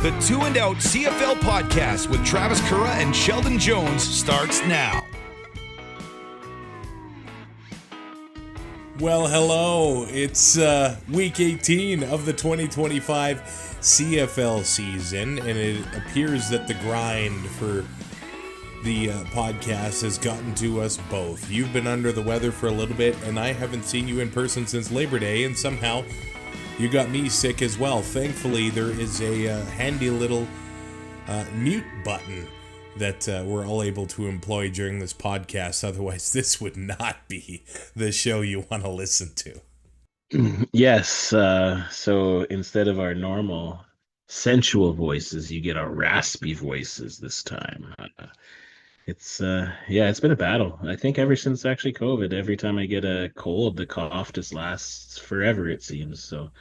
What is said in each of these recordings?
The Two and Out CFL podcast with Travis Currah and Sheldon Jones starts now. Well, hello. It's week 18 of the 2025 CFL season, and it appears that the grind for the podcast has gotten to us both. You've been under the weather for a little bit, and I haven't seen you in person since Labor Day, and somehow you got me sick as well. Thankfully, there is a handy little mute button that we're all able to employ during this podcast. Otherwise, this would not be the show you want to listen to. Yes. So instead of our normal sensual voices, you get our raspy voices this time. It's been a battle. I think ever since actually COVID, every time I get a cold, the cough just lasts forever, it seems. So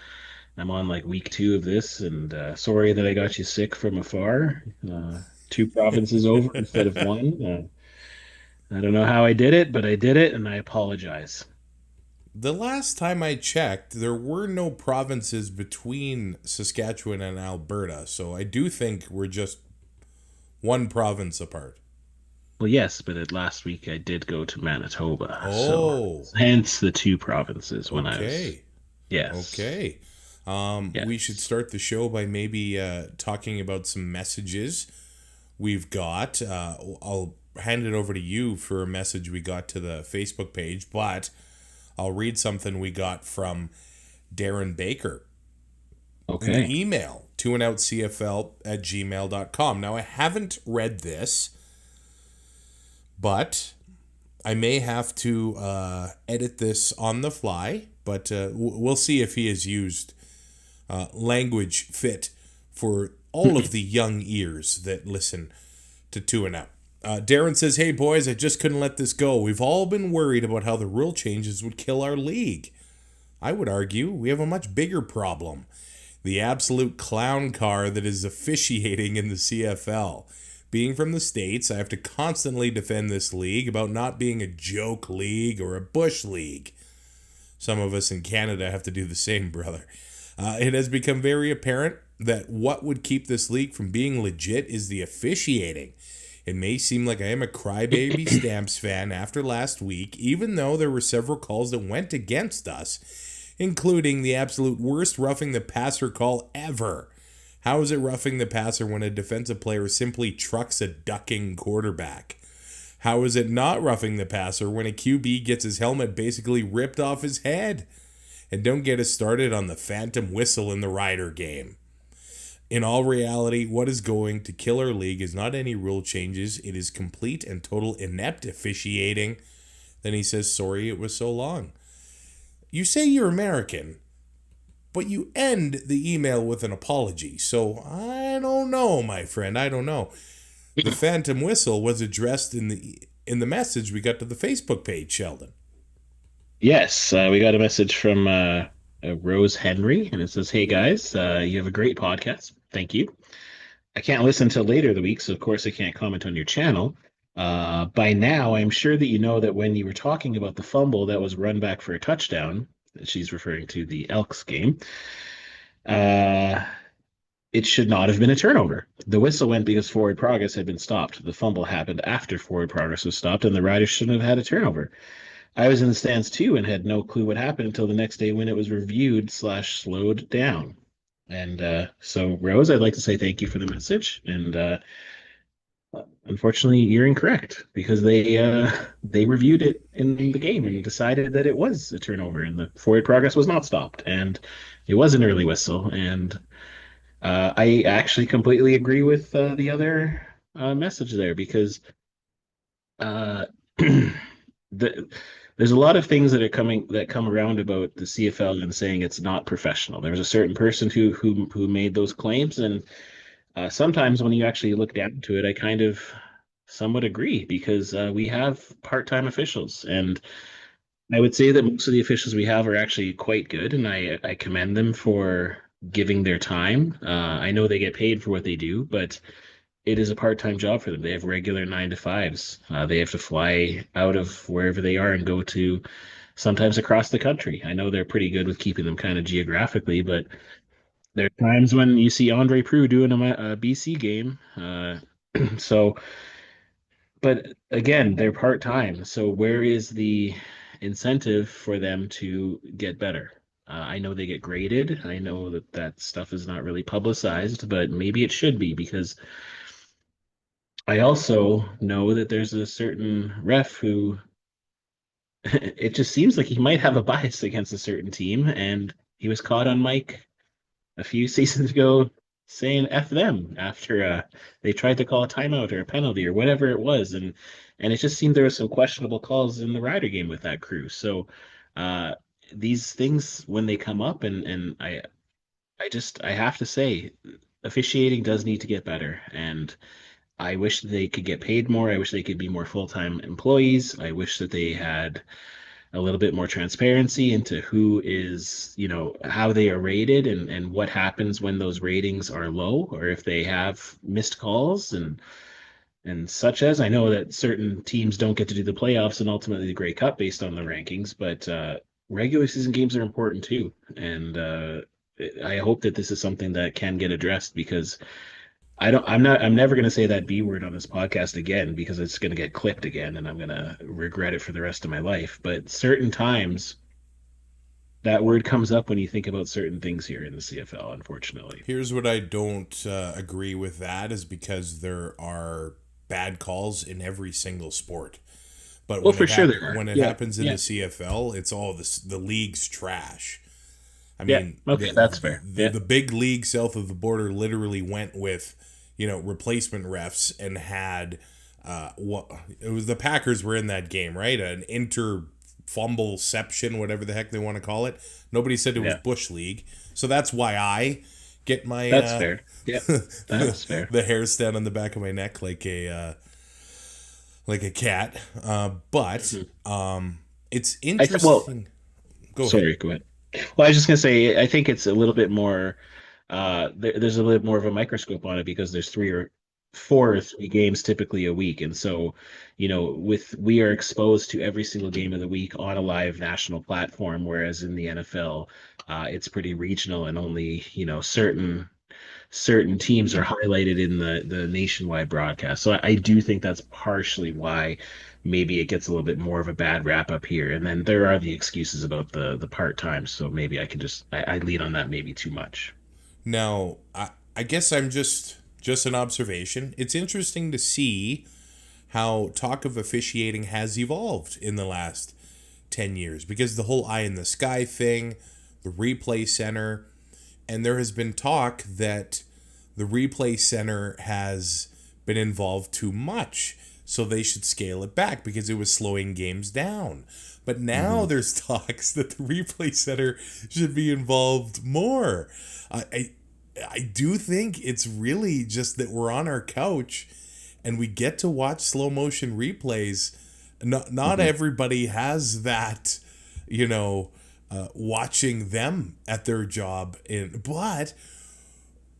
I'm on like week 2 of this, and sorry that I got you sick from afar. 2 provinces over instead of 1. I don't know how I did it, but I did it, and I apologize. The last time I checked, there were no provinces between Saskatchewan and Alberta, so I do think we're just one province apart. Well, yes, but last week I did go to Manitoba. Oh. So hence the 2 provinces when I was... Yes. Okay. Yes. We should start the show by maybe talking about some messages we've got. I'll hand it over to you for a message we got to the Facebook page, but I'll read something we got from Darren Baker. Okay. An email, twoandoutcfl@gmail.com. Now, I haven't read this, but I may have to edit this on the fly, but we'll see if he has used language fit for all of the young ears that listen to Two and Out. Darren says, "Hey boys, I just couldn't let this go. We've all been worried about how the rule changes would kill our league. I would argue we have a much bigger problem. The absolute clown car that is officiating in the CFL. Being from the States, I have to constantly defend this league about not being a joke league or a bush league. Some of us in Canada have to do the same, brother. It has become very apparent that what would keep this league from being legit is the officiating. It may seem like I am a crybaby Stamps fan after last week, even though there were several calls that went against us, including the absolute worst roughing the passer call ever. How is it roughing the passer when a defensive player simply trucks a ducking quarterback? How is it not roughing the passer when a QB gets his helmet basically ripped off his head? And don't get us started on the phantom whistle in the Rider game. In all reality, what is going to kill our league is not any rule changes. It is complete and total inept officiating." Then he says, "Sorry it was so long." You say you're American, but you end the email with an apology. So I don't know, my friend. I don't know. The phantom whistle was addressed in the message we got to the Facebook page, Sheldon. Yes, we got a message from Rose Henry, and it says, "Hey guys, you have a great podcast. Thank you. I can't listen until later in the week, so of course I can't comment on your channel. By now, I'm sure that you know that when you were talking about the fumble that was run back for a touchdown," she's referring to the Elks game, "it should not have been a turnover. The whistle went because forward progress had been stopped. The fumble happened after forward progress was stopped, and the Riders shouldn't have had a turnover. I was in the stands too and had no clue what happened until the next day when it was reviewed/slowed down." And so, Rose, I'd like to say thank you for the message. And unfortunately, you're incorrect because they reviewed it in the game and decided that it was a turnover and the forward progress was not stopped and it was an early whistle. And I actually completely agree with the other message there because there's a lot of things that come around about the CFL and saying it's not professional. There was a certain person who made those claims, and sometimes when you actually look down to it, I kind of somewhat agree because we have part-time officials, and I would say that most of the officials we have are actually quite good, and I commend them for giving their time. I know they get paid for what they do, but it is a part-time job for them. They have regular 9-to-5s. They have to fly out of wherever they are and go to sometimes across the country. I know they're pretty good with keeping them kind of geographically, but There are times when you see Andre Proulx doing a BC game. So, but again, they're part time. So where is the incentive for them to get better? I know they get graded. I know that that stuff is not really publicized, but maybe it should be because I also know that there's a certain ref who it just seems like he might have a bias against a certain team, and he was caught on mic a few seasons ago saying "f them" after they tried to call a timeout or a penalty or whatever it was, and it just seemed there was some questionable calls in the Rider game with that crew. So uh, these things when they come up, and I have to say, officiating does need to get better, and I wish they could get paid more. I wish they could be more full-time employees. I wish that they had a little bit more transparency into who is, how they are rated and what happens when those ratings are low or if they have missed calls and such as. I know that certain teams don't get to do the playoffs and ultimately the Grey Cup based on the rankings, but regular season games are important too. And I hope that this is something that can get addressed because I'm never going to say that B word on this podcast again because it's going to get clipped again and I'm going to regret it for the rest of my life. But certain times that word comes up when you think about certain things here in the CFL, unfortunately. Here's what I don't agree with that is because there are bad calls in every single sport. But Well, for sure there are. when it Yeah. happens in Yeah. the CFL, it's all the league's trash. I Yeah. mean, Okay. That's fair. the, Yeah. the big league south of the border literally went with, replacement refs and had what it was the Packers were in that game, right? An inter fumbleception, whatever the heck they want to call it. Nobody said it was Yeah. Bush League. So that's why I get my That's fair. Yeah. That's fair. the hair stand on the back of my neck like a cat. But it's Well, interesting. Go ahead. sorry. Go ahead. Well, I was just gonna say, I think it's a little bit more. There's a little bit more of a microscope on it because there's 3 games typically a week, and so, with we are exposed to every single game of the week on a live national platform, whereas in the NFL, it's pretty regional and only certain teams are highlighted in the nationwide broadcast. So I do think that's partially why maybe it gets a little bit more of a bad rap up here. And then there are the excuses about the part time. So maybe I can I lead on that maybe too much. Now, I guess I'm just an observation. It's interesting to see how talk of officiating has evolved in the last 10 years because the whole eye in the sky thing, the replay center, and there has been talk that the replay center has been involved too much, so they should scale it back because it was slowing games down. But now there's talks that the replay center should be involved more. I do think it's really just that we're on our couch and we get to watch slow motion replays. Not everybody has that, watching them at their job. But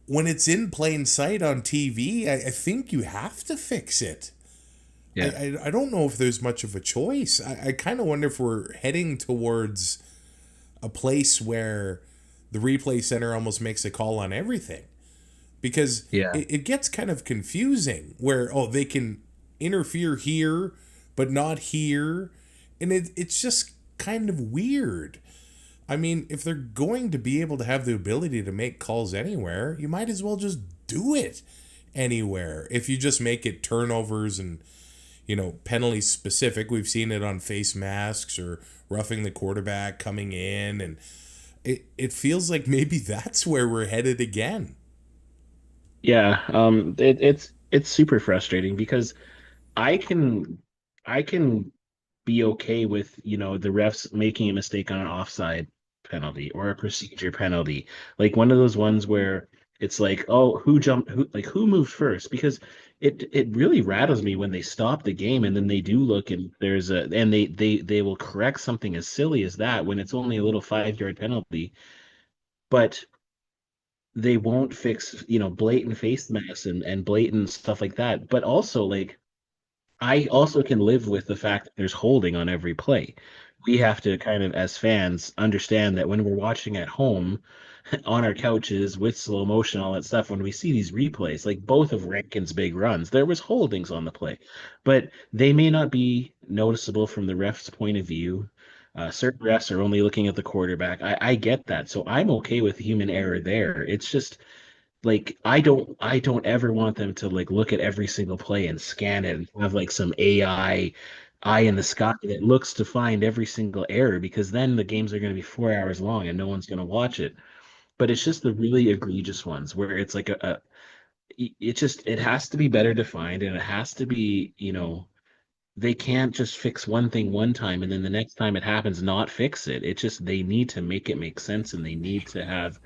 when it's in plain sight on TV, I think you have to fix it. Yeah. I don't know if there's much of a choice. I kind of wonder if we're heading towards a place where the replay center almost makes a call on everything. Because Yeah. it gets kind of confusing where, they can interfere here, but not here. And it's just kind of weird. I mean, if they're going to be able to have the ability to make calls anywhere, you might as well just do it anywhere. If you just make it turnovers and, penalty specific, we've seen it on face masks or roughing the quarterback coming in. And it feels like maybe that's where we're headed again. Yeah. It's super frustrating because I can I can be okay with, the refs making a mistake on an offside penalty or a procedure penalty. Like one of those ones where it's like, oh, who moved first? Because it really rattles me when they stop the game and then they do look and they will correct something as silly as that when it's only a little 5-yard penalty, but they won't fix, blatant face masks and blatant stuff like that. But also like I also can live with the fact that there's holding on every play. we have to kind of, as fans, understand that when we're watching at home on our couches with slow motion, all that stuff, when we see these replays, like both of Rankin's big runs, there was holdings on the play, but they may not be noticeable from the ref's point of view. Certain refs are only looking at the quarterback. I get that, so I'm okay with human error there. It's just like I don't ever want them to like look at every single play and scan it and have like some AI eye in the sky that looks to find every single error, because then the games are going to be 4 hours long and no one's going to watch it. But it's just the really egregious ones where it's like it just it has to be better defined, and it has to be, they can't just fix one thing one time and then the next time it happens not fix it. It just, they need to make it make sense, and they need to have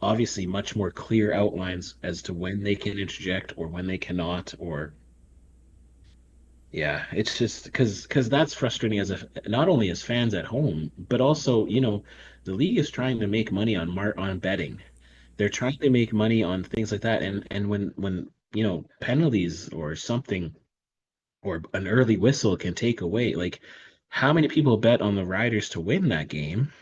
obviously much more clear outlines as to when they can interject or when they cannot. Or yeah, it's just because that's frustrating as a, not only as fans at home, but also, the league is trying to make money on on betting. They're trying to make money on things like that, and when penalties or something or an early whistle can take away, like, how many people bet on the Riders to win that game?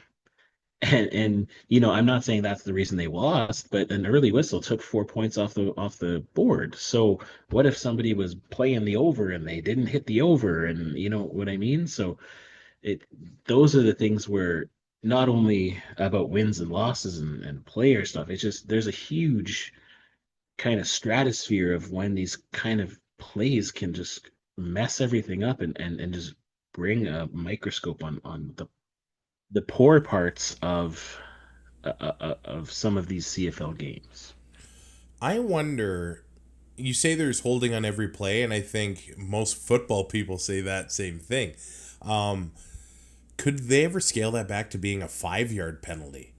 And I'm not saying that's the reason they lost, but an early whistle took 4 points off the board. So what if somebody was playing the over and they didn't hit the over, and you know what I mean? So it those are the things where, not only about wins and losses and player stuff, it's just there's a huge kind of stratosphere of when these kind of plays can just mess everything up, and just bring a microscope on the poor parts of some of these CFL games. I wonder. You say there's holding on every play, and I think most football people say that same thing. Um, could they ever scale that back to being a 5 yard penalty?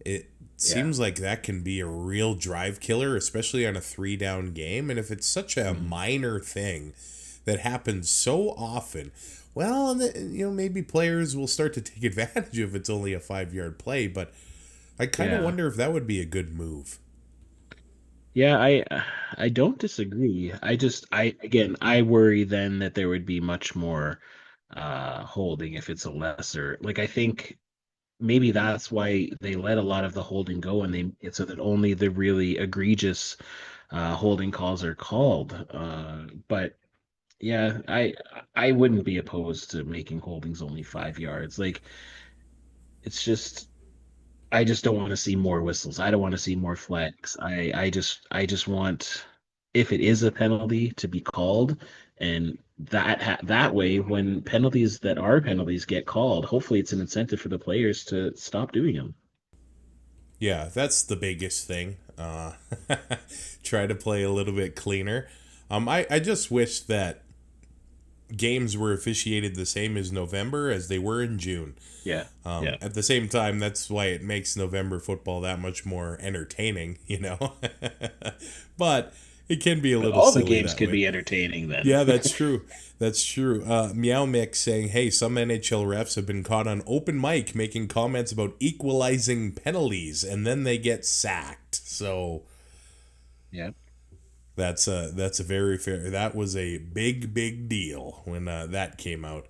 It Yeah. seems like that can be a real drive killer, especially on a 3 down game. And if it's such a Mhm. minor thing that happens so often, well, maybe players will start to take advantage if it's only a 5 yard play. But I kind of Yeah. wonder if that would be a good move. Yeah, I don't disagree. I again, I worry then that there would be much more holding if it's a lesser. Like, I think maybe that's why they let a lot of the holding go, and it's so that only the really egregious holding calls are called. But yeah, I wouldn't be opposed to making holdings only 5 yards. Like, it's just, I just don't want to see more whistles. I don't want to see more flags. I just want, if it is a penalty, to be called, and that way, when penalties that are penalties get called, hopefully it's an incentive for the players to stop doing them. Yeah, that's the biggest thing. Try to play a little bit cleaner. I just wish that games were officiated the same as November as they were in June. Yeah. Yeah. At the same time, that's why it makes November football that much more entertaining. But it can be a But little all the silly games that could way. be entertaining then. Yeah, that's true. That's true. Meow Mix saying, hey, some NHL refs have been caught on open mic making comments about equalizing penalties, and then they get sacked. So Yeah. that's a very fair. That was a big deal when that came out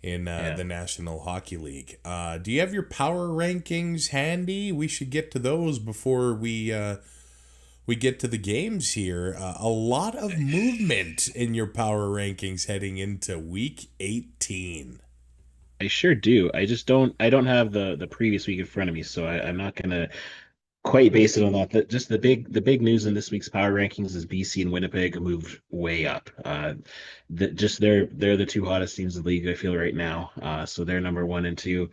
in Yeah. the National Hockey League. Do you have your power rankings handy? We should get to those before we get to the games here. A lot of movement in your power rankings heading into Week 18. I sure do. I don't have the previous week in front of me, so I'm not gonna quite base it on that. Just the big news in this week's power rankings is BC and Winnipeg moved way up. Just they're the two hottest teams in the league, I feel, right now. So they're number one and two.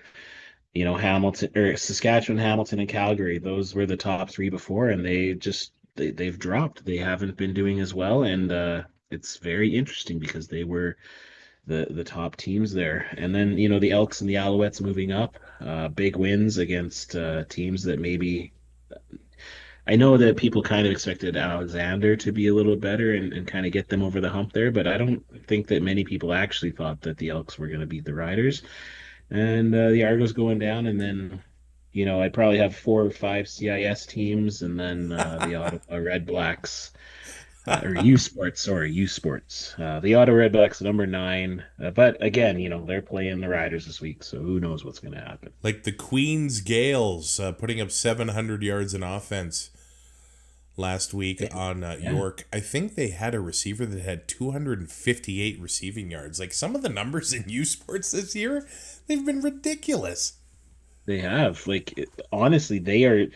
Hamilton or Saskatchewan, Hamilton, and Calgary. Those were the top three before, and they've dropped. They haven't been doing as well, and it's very interesting because they were the top teams there. And then, the Elks and the Alouettes moving up, big wins against teams that maybe, I know that people kind of expected Alexander to be a little better and kind of get them over the hump there, but I don't think that many people actually thought that the Elks were going to beat the Riders. And the Argos going down, and then, I probably have 4 or 5 CIS teams, and then the Ottawa RedBlacks. or U Sports, sorry, U Sports. The Ottawa RedBlacks number 9. But again, they're playing the Riders this week, so who knows what's going to happen. Like the Queens Gales putting up 700 yards in offense last week on Yeah, York. I think they had a receiver that had 258 receiving yards. Like some of the numbers in U Sports this year, they've been ridiculous. they have. Like, honestly, they are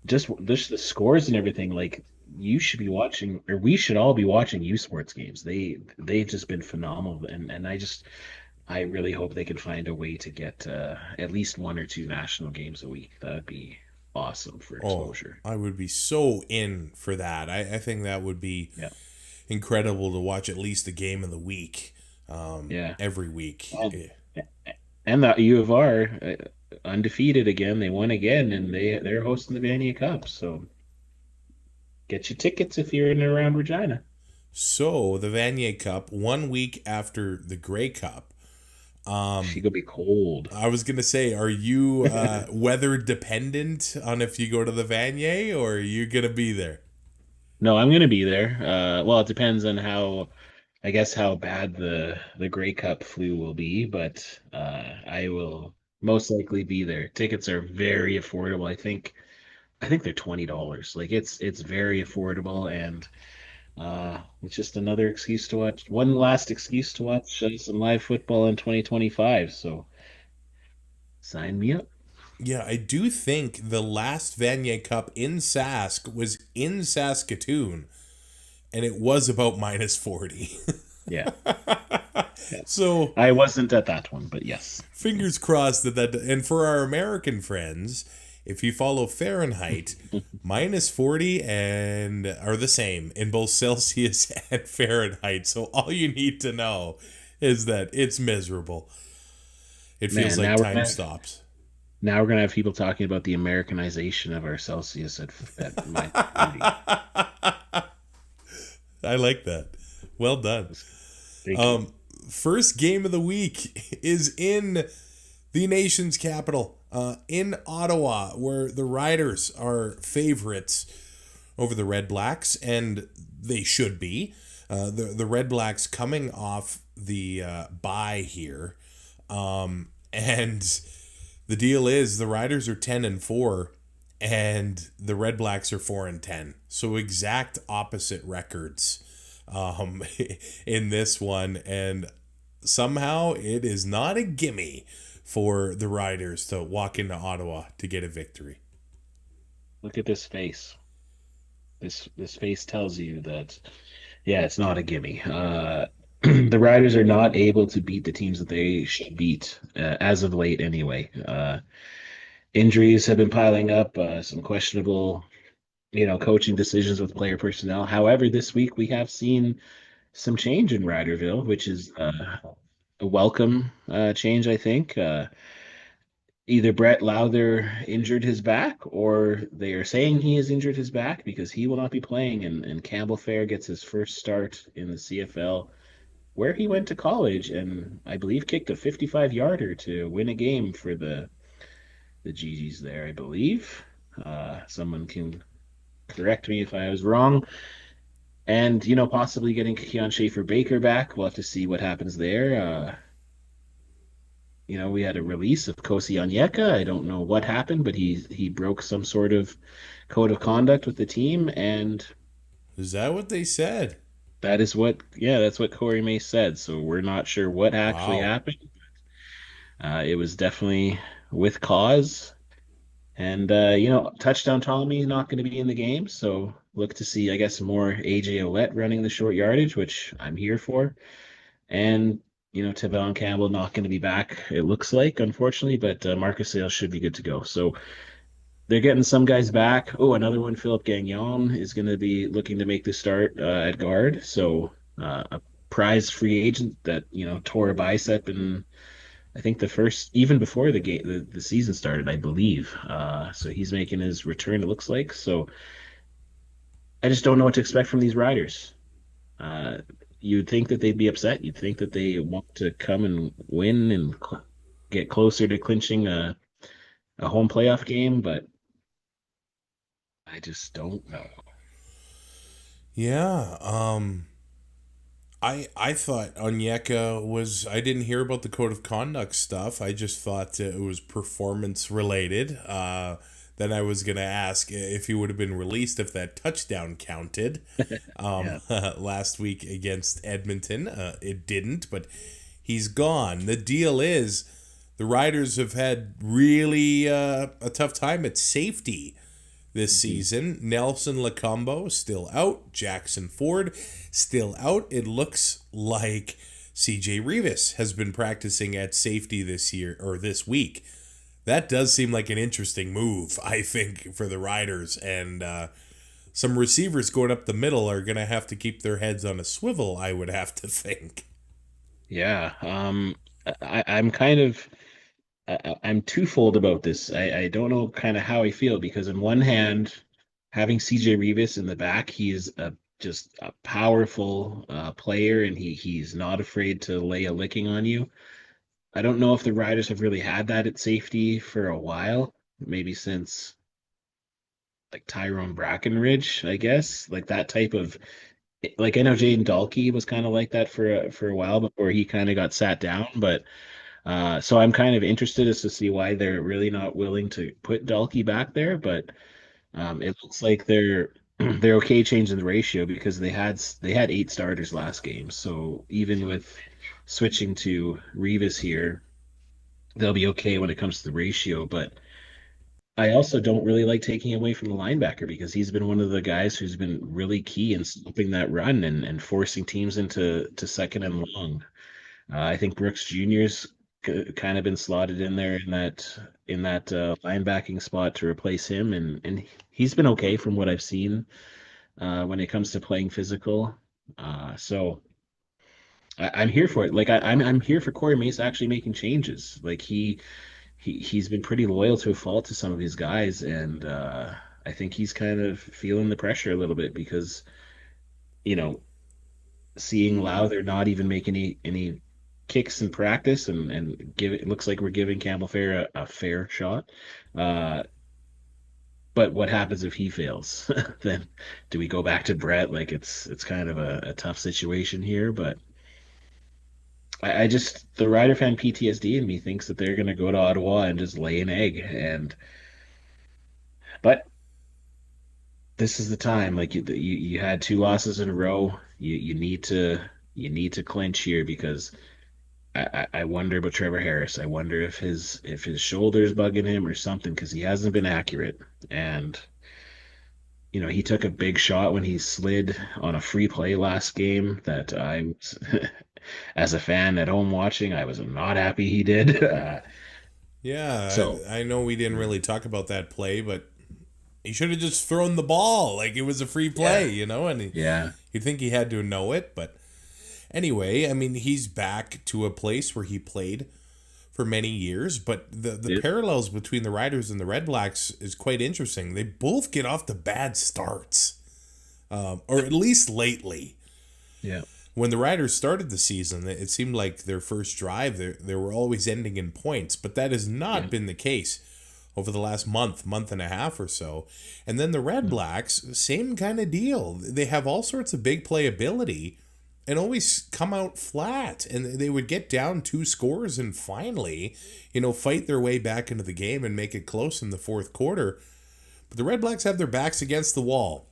just the scores and everything. Like, you should be watching, or we should all be watching U Sports games. They've just been phenomenal, and I really hope they can find a way to get at least 1 or 2 national games a week. That'd be awesome for Oh, exposure. I would be so in for that. I think that would be Yeah, incredible to watch at least a game of the week yeah. every week. And, and the U of R, undefeated again. They won again, and they're hosting the Vanier Cup. So get your tickets if you're in and around Regina. So the Vanier Cup, 1 week after the Grey Cup. She gonna be cold. I was gonna say, are you weather dependent on if you go to the Vanier, or are you gonna be there? No, I'm gonna be there. Well, it depends on how bad the Grey Cup flu will be, but I will most likely be there. Tickets are very affordable. I think they're $20. Like, it's very affordable, and it's just another excuse to watch. One last excuse to watch some live football in 2025. So sign me up. Yeah, I do think the last Vanier Cup in Sask was in Saskatoon, and it was about -40. Yeah. Yeah. So I wasn't at that one, but yes. fingers crossed that. And for our American friends, if you follow Fahrenheit, -40 and are the same in both Celsius and Fahrenheit. So all you need to know is that it's miserable. It feels Man, like time stops. now we're gonna have people talking about the Americanization of our Celsius at -40. I like that. Well done. Thank you. First game of the week is in the nation's capital, in Ottawa, where the Riders are favorites over the RedBlacks, and they should be. The RedBlacks coming off the bye here, and the deal is the Riders are 10-4, and the RedBlacks are 4-10. So exact opposite records in this one, and somehow it is not a gimme for the Riders to walk into Ottawa to get a victory. Look at this face. This face tells you that, yeah, it's not a gimme. The Riders are not able to beat the teams that they should beat, as of late anyway. Injuries have been piling up, some questionable, coaching decisions with player personnel. However, this week we have seen some change in Riderville, which is a welcome change, I think. Either Brett Lowther injured his back, or they are saying he has injured his back because he will not be playing, and Campbell Fair gets his first start in the CFL, where he went to college and I believe kicked a 55-yarder to win a game for the GGs there, I believe. Someone can correct me if I was wrong. And, possibly getting Keon Schaefer-Baker back. We'll have to see what happens there. We had a release of Kosi Onyeka. I don't know what happened, but he broke some sort of code of conduct with the team, and Is that what they said? that's what Corey May said. So we're not sure what actually Wow. happened. It was definitely with cause. And, touchdown Ptolemy not going to be in the game. So look to see, I guess, more AJ Ouellette running the short yardage, which I'm here for. And, Tavon Campbell not going to be back, it looks like, unfortunately, but Marcus Sales should be good to go. So they're getting some guys back. Oh, another one, Philip Gagnon, is going to be looking to make the start at guard. So a prize free agent that, tore a bicep in, I think, even before the game, the season started, I believe. So he's making his return, it looks like. So I just don't know what to expect from these Riders. You'd think that they'd be upset. You'd think that they want to come and win and get closer to clinching a home playoff game, but I just don't know. Yeah. I thought Onyeka was. I didn't hear about the code of conduct stuff. I just thought it was performance related. Then I was gonna ask if he would have been released if that touchdown counted. Yeah. Last week against Edmonton, it didn't, but he's gone. The deal is, the Riders have had really a tough time at safety this season. Nelson Lacombo still out. Jackson Ford still out. It looks like CJ Rivas has been practicing at safety this year or this week. That does seem like an interesting move, I think, for the Riders. And some receivers going up the middle are going to have to keep their heads on a swivel, I would have to think. Yeah. I'm kind of I'm twofold about this. I don't know kind of how I feel because on one hand, having CJ Rivas in the back, he's just a powerful player, and he's not afraid to lay a licking on you. I don't know if the Riders have really had that at safety for a while, maybe since like Tyrone Brackenridge, I guess, like that type of like I know Jaden Dalkey was kind of like that for a while before he kind of got sat down, but so I'm kind of interested as to see why they're really not willing to put Dalkey back there, but it looks like they're they're okay changing the ratio because they had 8 starters last game, so even with switching to Rivas here, they'll be okay when it comes to the ratio, but I also don't really like taking away from the linebacker because he's been one of the guys who's been really key in stopping that run and forcing teams into second and long. I think Brooks Jr.'s kind of been slotted in there in that linebacking spot to replace him, and he's been okay from what I've seen when it comes to playing physical. So I'm here for it. Like I'm here for Corey Mace actually making changes. Like he's been pretty loyal to a fault to some of his guys, and I think he's kind of feeling the pressure a little bit because you know seeing Lowther not even make any kicks in practice and give it looks like we're giving Campbell Fair a fair shot. Uh, but what happens if he fails? Then do we go back to Brett? Like it's kind of a tough situation here, but I just the Rider fan PTSD in me thinks that they're gonna go to Ottawa and just lay an egg. And but this is the time. Like you had 2 losses in a row. You need to clinch here because I wonder about Trevor Harris. I wonder if his shoulder's bugging him or something because he hasn't been accurate. And he took a big shot when he slid on a free play last game that as a fan at home watching, I was not happy he did. Yeah, So I know we didn't really talk about that play, but he should have just thrown the ball like it was a free play, and yeah, you'd think he had to know it, but anyway, I mean, he's back to a place where he played for many years, but the Yep. parallels between the Riders and the RedBlacks is quite interesting. They both get off to bad starts, or at least lately. yeah, When the Riders started the season, it seemed like their first drive, they were always ending in points, but that has not been the case over the last month and a half or so. And then the RedBlacks, same kind of deal. They have all sorts of big playability and always come out flat. And they would get down 2 scores and finally, fight their way back into the game and make it close in the fourth quarter. But the RedBlacks have their backs against the wall.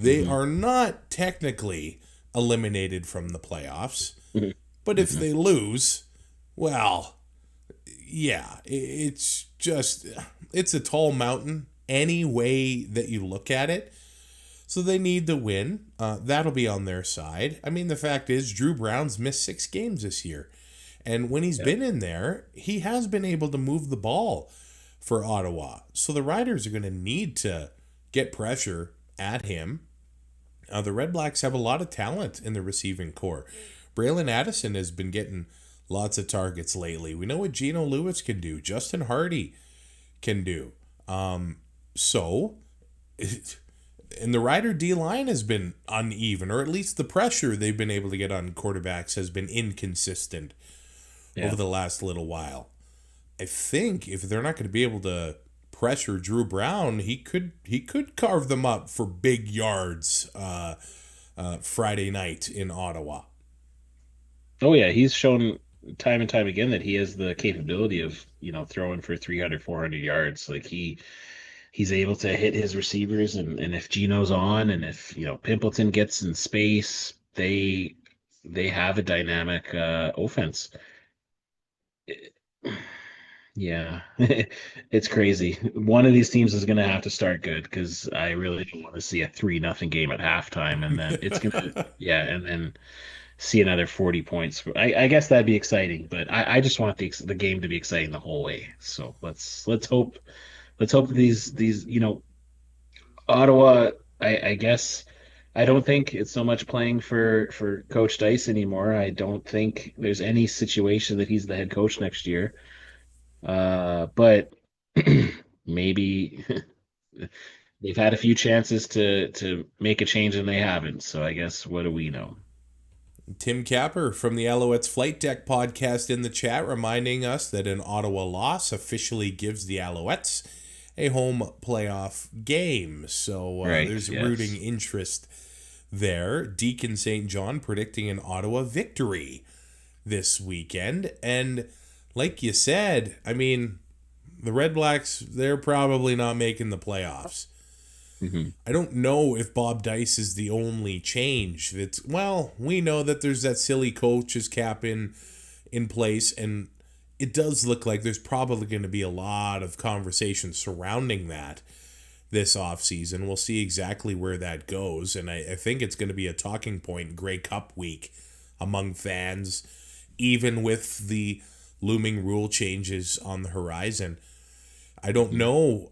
They are not technically eliminated from the playoffs, but if they lose, well, yeah, it's a tall mountain any way that you look at it. So they need to win. That'll be on their side. I mean, the fact is, Drew Brown's missed 6 games this year. And when he's been in there, he has been able to move the ball for Ottawa. So the Riders are going to need to get pressure at him. The RedBlacks have a lot of talent in the receiving core. Braylon Addison has been getting lots of targets lately. We know what Geno Lewis can do. Justin Hardy can do. And the Rider D-line has been uneven, or at least the pressure they've been able to get on quarterbacks has been inconsistent over the last little while. I think if they're not going to be able to pressure Drew Brown, he could carve them up for big yards Friday night in Ottawa. Oh yeah, he's shown time and time again that he has the capability of, throwing for 300, 400 yards. Like he's able to hit his receivers, and if Gino's on, and if, Pimpleton gets in space, they have a dynamic offense. Yeah, it's crazy. One of these teams is going to have to start good, because I really don't want to see a 3-0 game at halftime, and then it's going to, yeah, and then see another 40 points. I guess that'd be exciting, but I just want the game to be exciting the whole way. So let's hope these Ottawa. I guess I don't think it's so much playing for Coach Dice anymore. I don't think there's any situation that he's the head coach next year. But maybe they've had a few chances to make a change and they haven't. So I guess, what do we know? Tim Capper from the Alouettes Flight Deck podcast in the chat, reminding us that an Ottawa loss officially gives the Alouettes a home playoff game. So Right, there's yes. rooting interest there. Deacon St. John predicting an Ottawa victory this weekend. And like you said, I mean, the RedBlacks, they're probably not making the playoffs. Mm-hmm. I don't know if Bob Dice is the only change. We know that there's that silly coach's cap in place, and it does look like there's probably going to be a lot of conversation surrounding that this offseason. We'll see exactly where that goes, and I think it's going to be a talking point Grey Cup week among fans, even with the looming rule changes on the horizon. I don't know.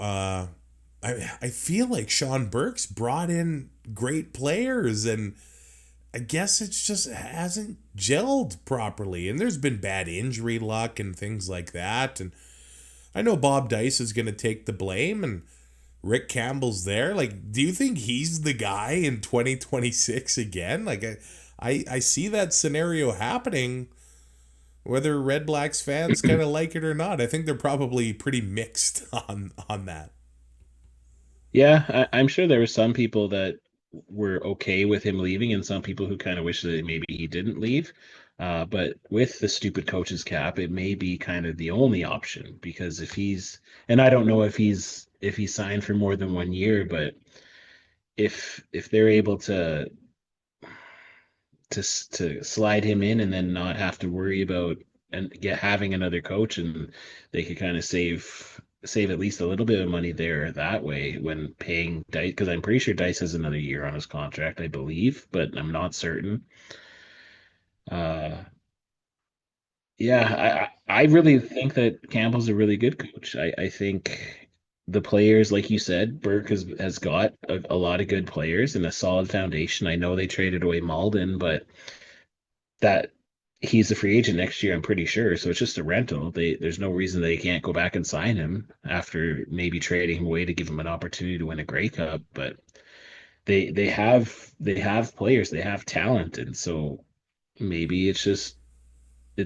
I feel like Sean Burke's brought in great players, and I guess it's just hasn't gelled properly. And there's been bad injury luck and things like that. And I know Bob Dice is going to take the blame, and Rick Campbell's there. Like, do you think he's the guy in 2026 again? Like, I see that scenario happening, whether RedBlacks fans kind of like it or not. I think they're probably pretty mixed on that. Yeah, I'm sure there were some people that were okay with him leaving, and some people who kind of wish that maybe he didn't leave. But with the stupid coach's cap, it may be kind of the only option, because and I don't know if he's signed for more than 1 year, but if they're able to slide him in and then not have to worry about having another coach, and they could kind of save at least a little bit of money there that way when paying Dice, because I'm pretty sure Dice has another year on his contract, I believe, but I'm not certain. Yeah, I really think that Campbell's a really good coach. I think the players, like you said, Burke has got a lot of good players and a solid foundation. I know they traded away Malden, but that he's a free agent next year, I'm pretty sure. So it's just a rental. There's no reason they can't go back and sign him after maybe trading him away to give him an opportunity to win a Grey Cup. But they have players, they have talent, and so maybe it's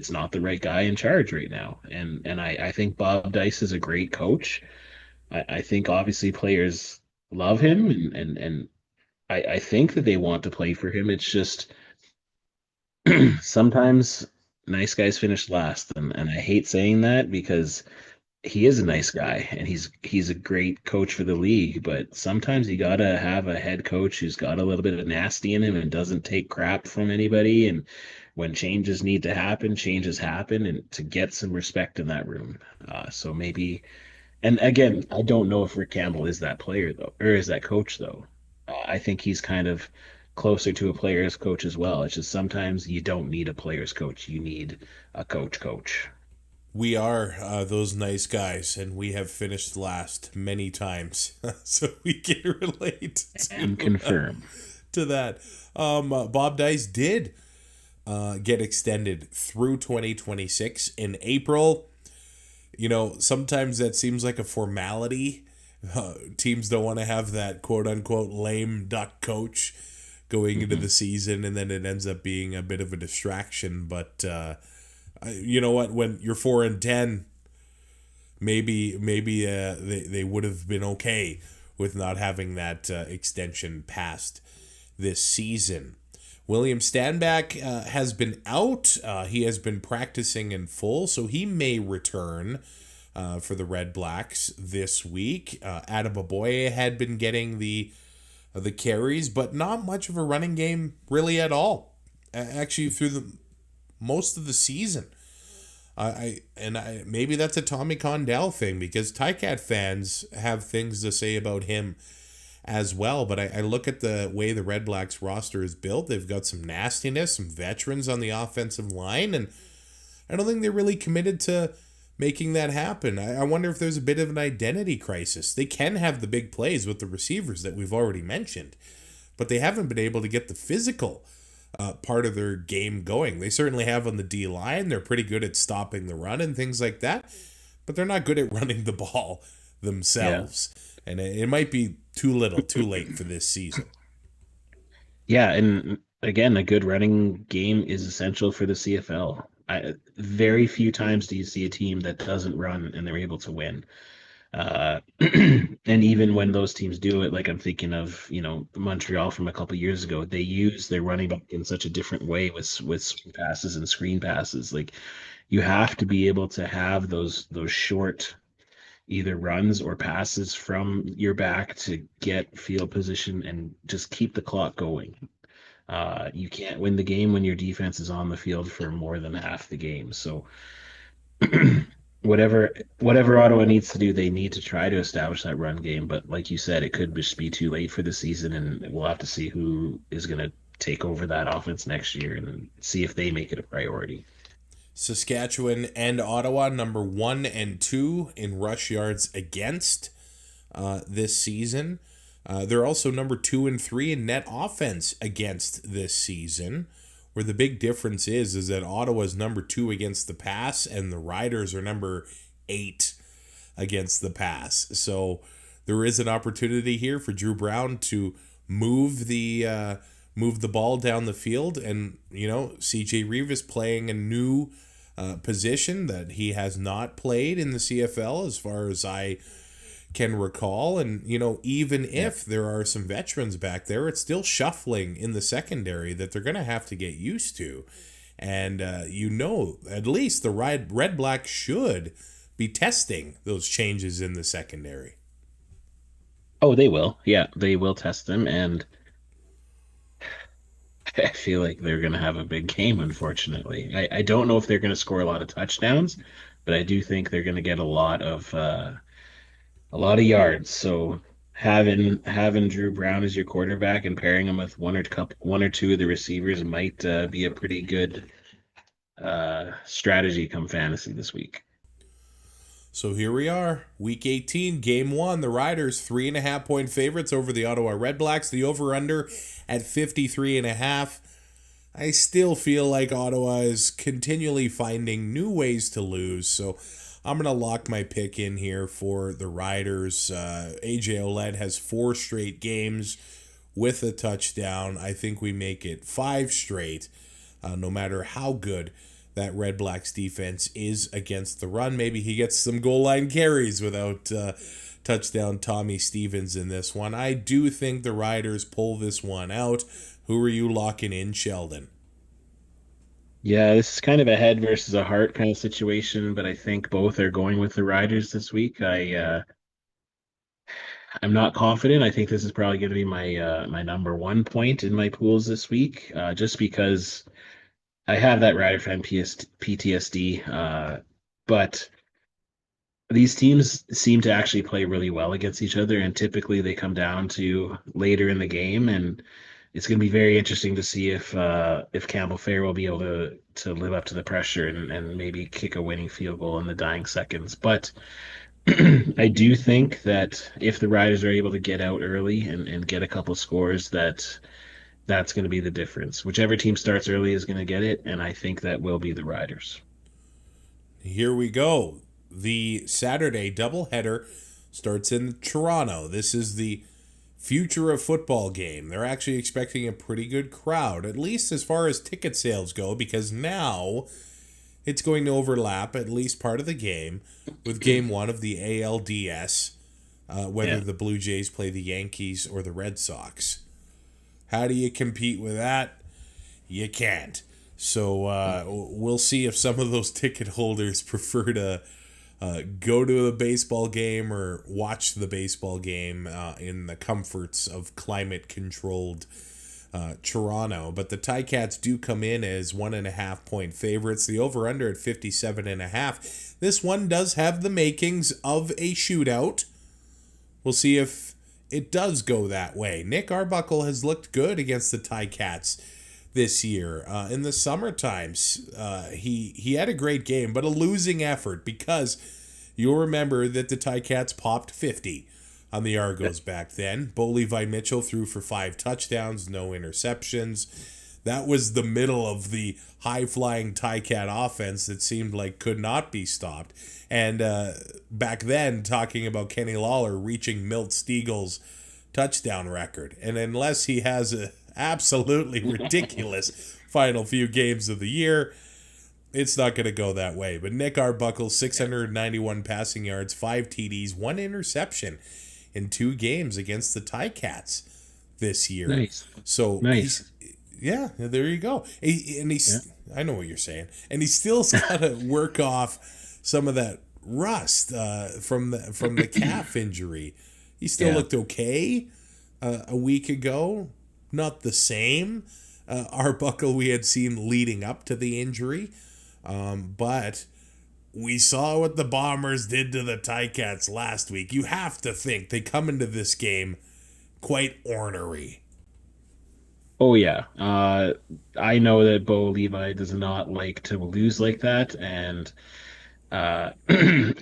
not the right guy in charge right now. And I think Bob Dice is a great coach. I think obviously players love him, and I think that they want to play for him. It's just sometimes nice guys finish last, and I hate saying that, because he is a nice guy and he's a great coach for the league, but sometimes you gotta have a head coach who's got a little bit of nasty in him and doesn't take crap from anybody, and when changes need to happen, changes happen, and to get some respect in that room. So maybe, and again, I don't know if Rick Campbell is that player though, or is that coach though. I think he's kind of closer to a player's coach as well. It's just sometimes you don't need a player's coach. You need a coach. We are those nice guys, and we have finished last many times, so we can relate And confirm to that. Bob Dice did get extended through 2026 in April. You know, sometimes that seems like a formality. Teams don't want to have that quote-unquote lame duck coach going into the season, and then it ends up being a bit of a distraction. But you know what? When you're 4-10, maybe they would have been okay with not having that extension passed this season. William Stanback has been out. He has been practicing in full, so he may return for the RedBlacks this week. Adeboboye had been getting the carries, but not much of a running game really at all. Actually, through the most of the season. Maybe that's a Tommy Condell thing, because Ticat fans have things to say about him as well. But I look at the way the RedBlacks roster is built. They've got some nastiness, some veterans on the offensive line, and I don't think they're really committed to making that happen. I wonder if there's a bit of an identity crisis. They can have the big plays with the receivers that we've already mentioned, but they haven't been able to get the physical part of their game going. They certainly have on the D-line. They're pretty good at stopping the run and things like that, but they're not good at running the ball themselves. Yeah. And it might be too little, too late for this season. Yeah, and again, a good running game is essential for the CFL. Very few times do you see a team that doesn't run and they're able to win. And even when those teams do it, like I'm thinking of, Montreal from a couple of years ago, they use their running back in such a different way with swing passes and screen passes. Like, you have to be able to have those short either runs or passes from your back to get field position and just keep the clock going. You can't win the game when your defense is on the field for more than half the game. So whatever Ottawa needs to do, they need to try to establish that run game. But like you said, it could just be too late for the season, and we'll have to see who is going to take over that offense next year and see if they make it a priority. Saskatchewan and Ottawa, number 1 and 2 in rush yards against this season. They're also number 2 and 3 in net offense against this season, where the big difference is that Ottawa's number 2 against the pass and the Riders are number 8 against the pass. So there is an opportunity here for Drew Brown to move the ball down the field, and CJ Rivas playing a new position that he has not played in the CFL as far as I can recall. And even if there are some veterans back there, it's still shuffling in the secondary that they're going to have to get used to. And at least the RedBlacks should be testing those changes in the secondary. Oh, they will. Yeah, they will test them, and I feel like they're going to have a big game, unfortunately. I don't know if they're going to score a lot of touchdowns, but I do think they're going to get a lot of yards. So having Drew Brown as your quarterback and pairing him with one or two of the receivers might be a pretty good strategy come fantasy this week. So here we are, Week 18, Game 1. The Riders 3.5-point favorites over the Ottawa RedBlacks. The over/under at 53.5. I still feel like Ottawa is continually finding new ways to lose, so I'm going to lock my pick in here for the Riders. AJ Oled has 4 straight games with a touchdown. I think we make it 5 straight, no matter how good that RedBlacks defense is against the run. Maybe he gets some goal line carries without touchdown Tommy Stevens in this one. I do think the Riders pull this one out. Who are you locking in, Sheldon? Yeah, this is kind of a head versus a heart kind of situation, but I think both are going with the Riders this week. I'm not confident. I think this is probably going to be my number 1 point in my pools this week, just because I have that Rider fan PTSD. But these teams seem to actually play really well against each other, and typically they come down to later in the game, and it's going to be very interesting to see if Campbell Fair will be able to live up to the pressure and maybe kick a winning field goal in the dying seconds. But I do think that if the Riders are able to get out early and get a couple scores, that's going to be the difference. Whichever team starts early is going to get it, and I think that will be the Riders. Here we go. The Saturday doubleheader starts in Toronto. This is the future of football game. They're actually expecting a pretty good crowd, at least as far as ticket sales go, because now it's going to overlap at least part of the game with game one of the ALDS, whether Yeah. the Blue Jays play the Yankees or the Red Sox. How do you compete with that? You can't. So we'll see if some of those ticket holders prefer to go to a baseball game or watch the baseball game in the comforts of climate-controlled Toronto. But the Ticats do come in as 1.5 point favorites. The over-under at 57.5. This one does have the makings of a shootout. We'll see if it does go that way. Nick Arbuckle has looked good against the Ticats this year. In the summer times, he had a great game, but a losing effort because you'll remember that the Ticats popped 50 on the Argos back then. Bo Levi Mitchell threw for 5 touchdowns, no interceptions. That was the middle of the high-flying Ticat offense that seemed like could not be stopped. And back then, talking about Kenny Lawler reaching Milt Stiegel's touchdown record. And unless he has a absolutely ridiculous final few games of the year, it's not going to go that way. But Nick Arbuckle, 691 passing yards, 5 TDs, 1 interception in 2 games against the Ticats this year. Nice. So Nice. yeah, there you go. I know what you're saying. And he still's got to work off some of that rust from the calf injury. He still looked okay a week ago. Not the same Arbuckle we had seen leading up to the injury. But we saw what the Bombers did to the Ticats last week. You have to think they come into this game quite ornery. Oh yeah. I know that Bo Levi does not like to lose like that, and I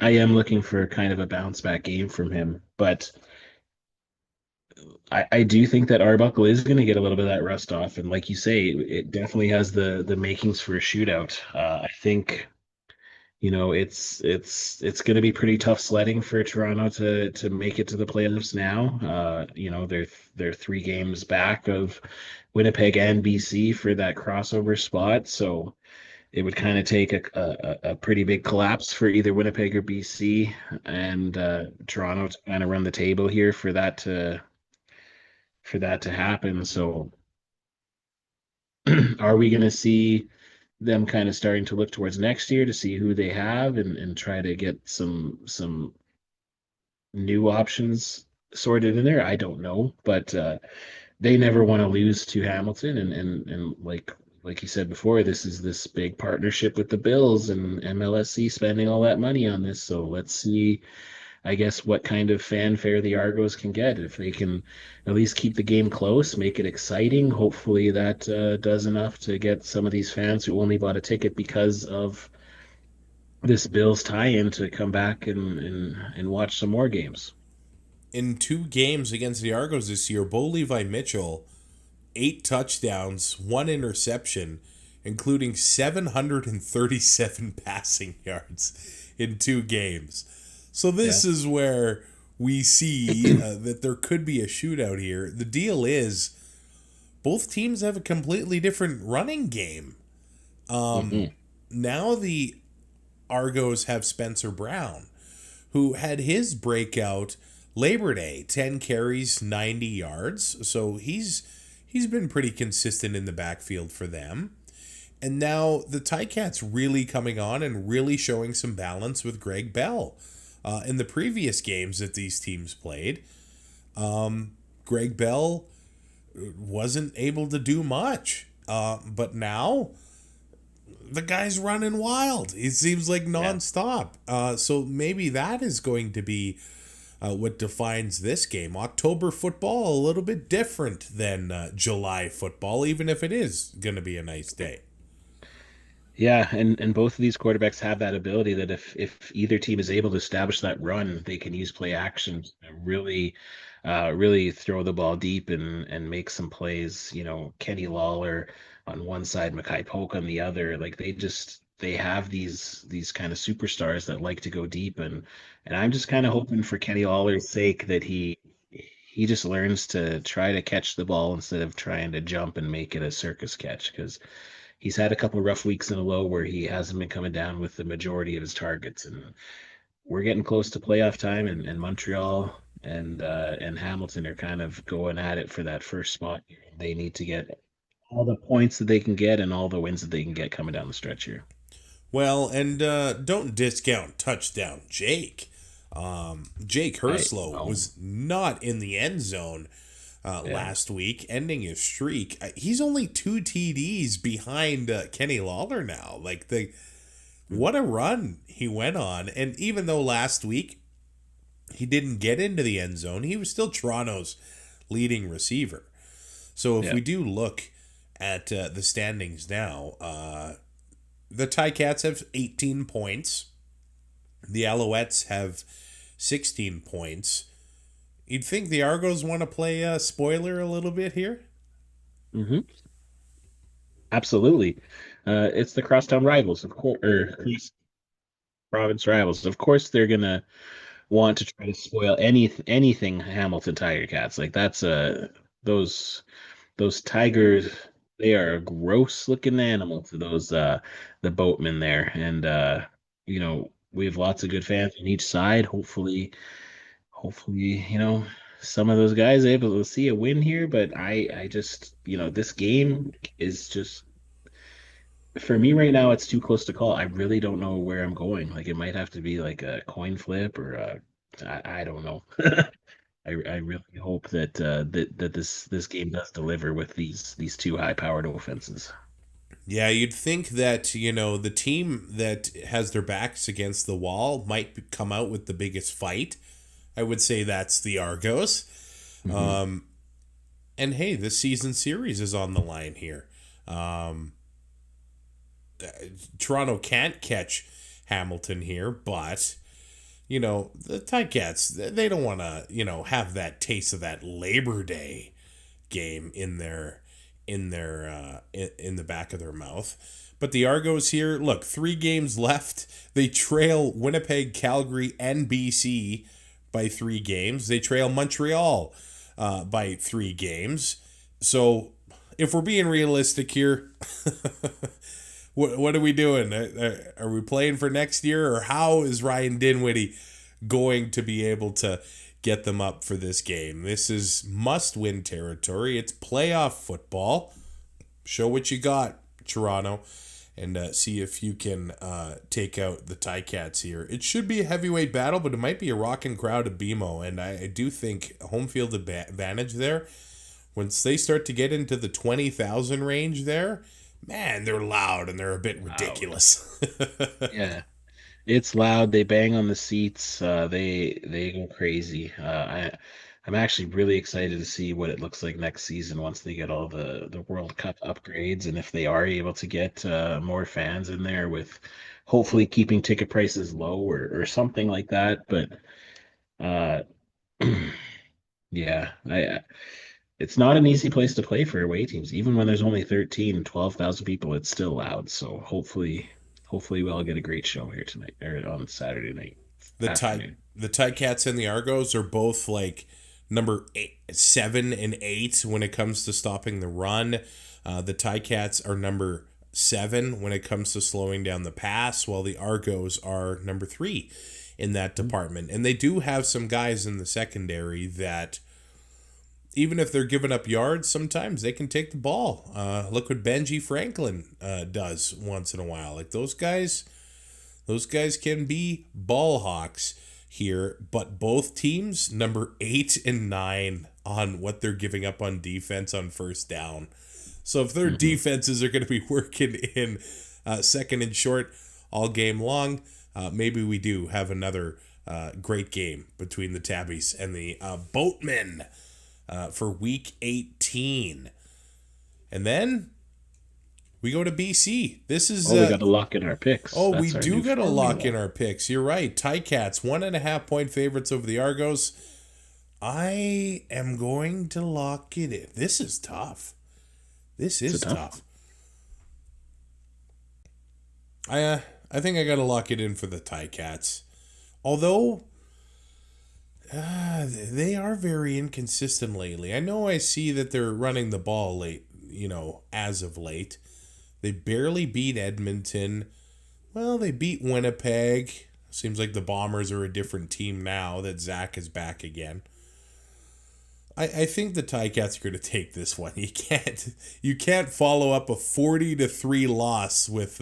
am looking for kind of a bounce back game from him. But I do think that Arbuckle is going to get a little bit of that rust off, and like you say, it definitely has the makings for a shootout. I think, it's going to be pretty tough sledding for Toronto to make it to the playoffs now. They're 3 games back of Winnipeg and BC for that crossover spot, so it would kind of take a pretty big collapse for either Winnipeg or BC and Toronto to kind of run the table here for that to happen. So are we going to see them kind of starting to look towards next year to see who they have and try to get some new options sorted in there? I don't know, but they never want to lose to Hamilton, and like you said before, this is this big partnership with the Bills and MLSC spending all that money on this. So let's see, I guess, what kind of fanfare the Argos can get. If they can at least keep the game close, make it exciting, hopefully that does enough to get some of these fans who only bought a ticket because of this Bills tie-in to come back and watch some more games. In 2 games against the Argos this year, Bo Levi Mitchell, 8 touchdowns, 1 interception, including 737 passing yards in 2 games. So this is where we see that there could be a shootout here. The deal is both teams have a completely different running game. Now the Argos have Spencer Brown, who had his breakout Labor Day, 10 carries, 90 yards. So he's been pretty consistent in the backfield for them. And now the Ticats really coming on and really showing some balance with Greg Bell. In the previous games that these teams played, Greg Bell wasn't able to do much. But now the guy's running wild. It seems like nonstop. So maybe that is going to be what defines this game. October football, a little bit different than July football, even if it is going to be a nice day. Yeah, and both of these quarterbacks have that ability that if either team is able to establish that run, they can use play action and really throw the ball deep and make some plays. Kenny Lawler on one side, Mackay Polk on the other. Like they have these kind of superstars that like to go deep, and I'm just kind of hoping for Kenny Lawler's sake that he just learns to try to catch the ball instead of trying to jump and make it a circus catch, because he's had a couple of rough weeks in a row where he hasn't been coming down with the majority of his targets, and we're getting close to playoff time, and Montreal and Hamilton are kind of going at it for that first spot. They need to get all the points that they can get and all the wins that they can get coming down the stretch here. Well, and don't discount touchdown Jake. Jake Herslow was not in the end zone last week, ending his streak. He's only 2 TDs behind Kenny Lawler now. Like, what a run he went on. And even though last week he didn't get into the end zone, he was still Toronto's leading receiver. So if we do look at the standings now, the Ticats have 18 points. The Alouettes have 16 points. You'd think the Argos want to play spoiler a little bit here? Mm-hmm. Absolutely. It's the crosstown rivals, of course, or province rivals. Of course, they're going to want to try to spoil anything Hamilton Tiger Cats. Like, that's those Tigers, they are a gross looking animal to those the boatmen there. And we have lots of good fans on each side. Hopefully, some of those guys are able to see a win here, but I just, this game is just, for me right now, it's too close to call. I really don't know where I'm going. Like, it might have to be like a coin flip or I don't know. I really hope that this game does deliver with these two high-powered offenses. Yeah, you'd think that, the team that has their backs against the wall might come out with the biggest fight. I would say that's the Argos. Mm-hmm. And hey, the season series is on the line here. Toronto can't catch Hamilton here, but the Ticats, they don't want to have that taste of that Labor Day game in the back of their mouth. But the Argos here, look, 3 games left. They trail Winnipeg, Calgary, and BC by 3 games. They trail Montreal by 3 games. So if we're being realistic here, what are we doing? Are we playing for next year, or how is Ryan Dinwiddie going to be able to get them up for this game? This is must-win territory. It's playoff football. Show what you got, Toronto, and see if you can take out the Ticats here. It should be a heavyweight battle, but it might be a rocking crowd at BMO, and I do think home field advantage there. Once they start to get into the 20,000 range there, man, they're loud and they're a bit ridiculous. Yeah, it's loud. They bang on the seats. They go crazy. I'm actually really excited to see what it looks like next season once they get all the World Cup upgrades, and if they are able to get more fans in there, with hopefully keeping ticket prices low or something like that. But uh, yeah, it's not an easy place to play for away teams. Even when there's only 12,000 people, it's still loud. So hopefully we'll get a great show here tonight or on Saturday night. The Ticats and the Argos are both like number 7 and 8 when it comes to stopping the run. The Ticats are number 7 when it comes to slowing down the pass, while the Argos are number 3 in that department. And they do have some guys in the secondary that, even if they're giving up yards, sometimes they can take the ball. Look what Benji Franklin does once in a while. Like, those guys can be ball hawks here, but both teams number 8 and 9 on what they're giving up on defense on first down. So if their defenses are going to be working in second and short all game long, maybe we do have another great game between the Tabbies and the Boatmen for week 18. And then we go to BC. This is we got to lock in our picks. We do got to lock in our picks. You're right. Ticats 1.5 point favorites over the Argos. I am going to lock it in. This is tough. This is tough. I think I got to lock it in for the Ticats. Although they are very inconsistent lately. I know I see that they're running the ball late, as of late. They barely beat Edmonton. Well, they beat Winnipeg. Seems like the Bombers are a different team now that Zach is back again. I think the Ticats are going to take this one. You can't follow up a 40-3 loss with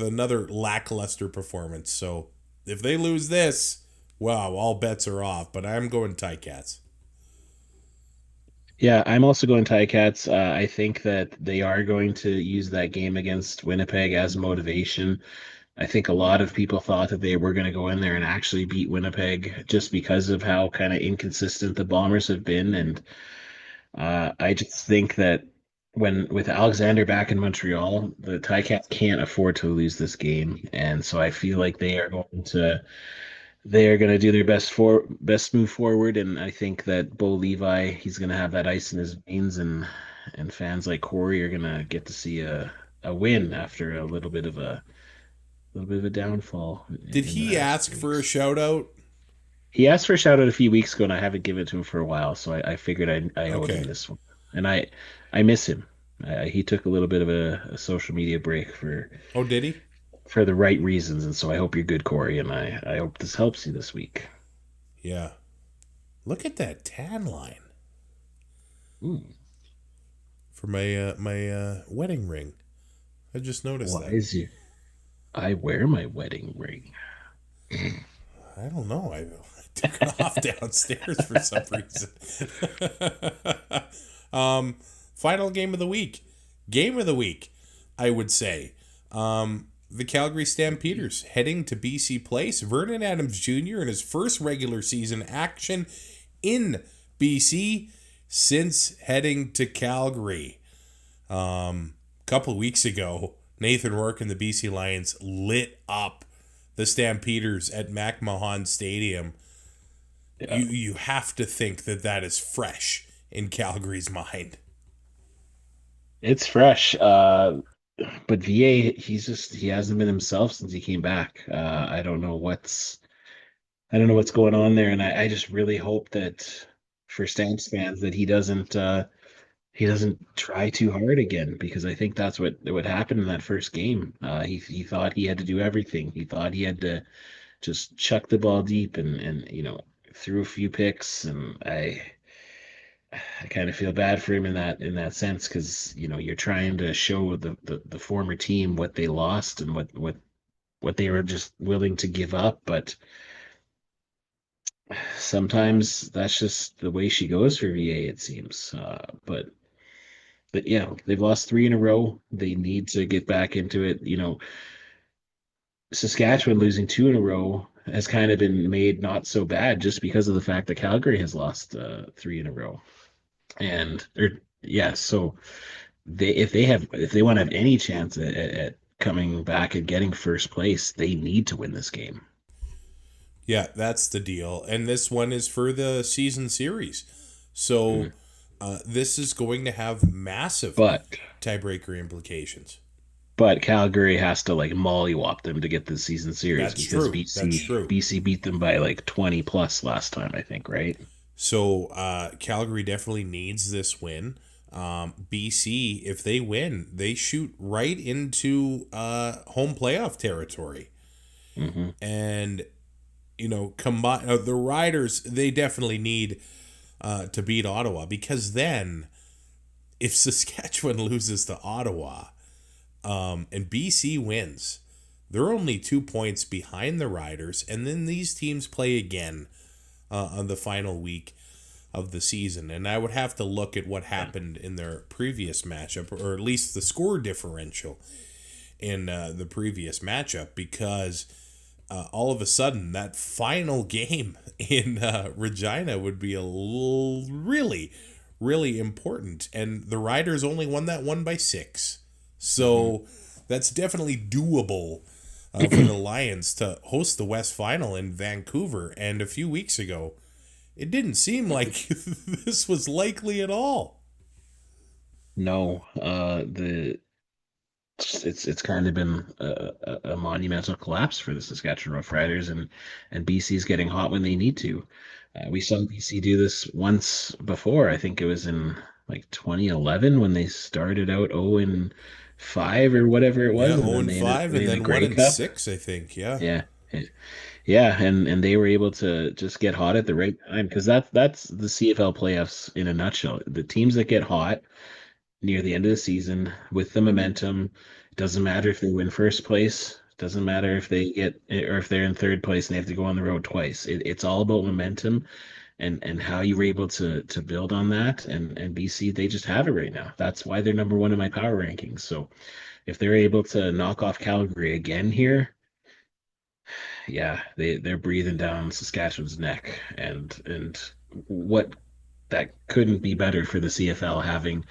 another lackluster performance. So if they lose this, wow, all bets are off. But I'm going Ticats. Yeah, I'm also going Ticats. I think that they are going to use that game against Winnipeg as motivation. I think a lot of people thought that they were going to go in there and actually beat Winnipeg just because of how kind of inconsistent the Bombers have been. And I just think that with Alexander back in Montreal, the Ticats can't afford to lose this game. And so I feel like they are going to do their best move forward, and I think that Bo Levi, he's going to have that ice in his veins, and fans like Corey are going to get to see a win after a little bit of a downfall. Did he ask for a shout out? He asked for a shout out a few weeks ago, and I haven't given it to him for a while, so I figured I owed him this one, and I miss him. He took a little bit of a social media break for. Oh, did he? For the right reasons, and so I hope you're good, Corey, and I hope this helps you this week. Yeah. Look at that tan line. Ooh. For my wedding ring. I just noticed that. I wear my wedding ring. I don't know. I took it off downstairs for some reason. Final game of the week. Game of the week, I would say. The Calgary Stampeders heading to BC Place. Vernon Adams Jr. in his first regular season action in BC since heading to Calgary. Couple of weeks ago, Nathan Rourke and the BC Lions lit up the Stampeders at McMahon Stadium. Yeah. You have to think that is fresh in Calgary's mind. It's fresh. But VA, he hasn't been himself since he came back. I don't know what's going on there, and I just really hope that for Stamps fans that he doesn't try too hard again, because I think that's what happened in that first game. He thought he had to do everything. He thought he had to just chuck the ball deep and threw a few picks, and I kind of feel bad for him in that sense, because you're trying to show the former team what they lost and what they were just willing to give up, but sometimes that's just the way she goes for VA, it seems. But yeah, they've lost 3 in a row. They need to get back into it. Saskatchewan losing 2 in a row has kind of been made not so bad just because of the fact that Calgary has lost 3 in a row. So if they want to have any chance at coming back and getting first place, they need to win this game. Yeah, that's the deal. And this one is for the season series. So this is going to have massive tiebreaker implications. But Calgary has to mollywop them to get the season series. That's true. That's true. BC beat them by 20 plus last time, I think, right? So Calgary definitely needs this win. BC, if they win, they shoot right into home playoff territory. Mm-hmm. And, combine the Riders, they definitely need to beat Ottawa, because then if Saskatchewan loses to Ottawa and BC wins, they're only 2 points behind the Riders, and then these teams play again on the final week of the season. And I would have to look at what happened in their previous matchup, or at least the score differential in the previous matchup, because all of a sudden that final game in Regina would be really, really important. And the Riders only won that one by 6. So that's definitely doable for the Lions to host the West Final in Vancouver. And a few weeks ago, it didn't seem like this was likely at all. No, it's kind of been a monumental collapse for the Saskatchewan Roughriders, and BC's getting hot when they need to. We saw BC do this once before. I think it was in like 2011 when they started out 0-5 or whatever it Yeah, was, and 0 then and they ended up 5 and winning the then 1 Grey and Cup. 6, I think. Yeah. Yeah. Yeah, and they were able to just get hot at the right time because that's the CFL playoffs in a nutshell. The teams that get hot near the end of the season with the momentum, it doesn't matter if they win first place, it doesn't matter if they get or if they're in third place and they have to go on the road twice. It's all about momentum and how you were able to build on that. And BC, they just have it right now. That's why they're number one in my power rankings. So if they're able to knock off Calgary again here, yeah, they're breathing down Saskatchewan's neck, and what that couldn't be better for the CFL having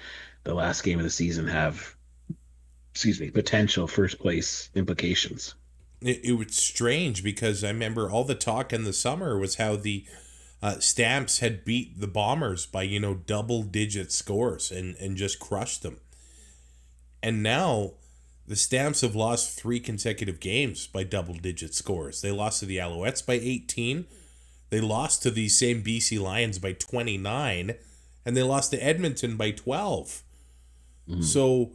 the last game of the season have, excuse me, potential first place implications. It was strange because I remember all the talk in the summer was how the Stamps had beat the Bombers by, double digit scores and just crushed them. And now the Stamps have lost 3 consecutive games by double digit scores. They lost to the Alouettes by 18. They lost to the same BC Lions by 29. And they lost to Edmonton by 12. Mm. So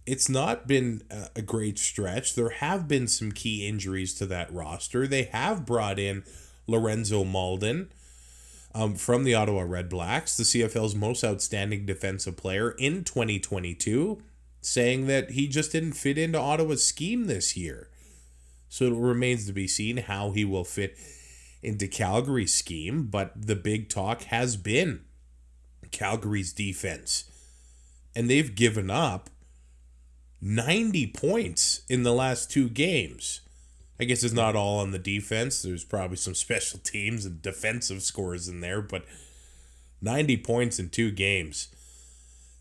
it's not been a great stretch. There have been some key injuries to that roster. They have brought in Lorenzo Malden from the Ottawa RedBlacks, the CFL's most outstanding defensive player in 2022, saying that he just didn't fit into Ottawa's scheme this year. So it remains to be seen how he will fit into Calgary's scheme, but the big talk has been Calgary's defense. And they've given up 90 points in the last 2 games. I guess it's not all on the defense. There's probably some special teams and defensive scores in there, but 90 points in 2 games.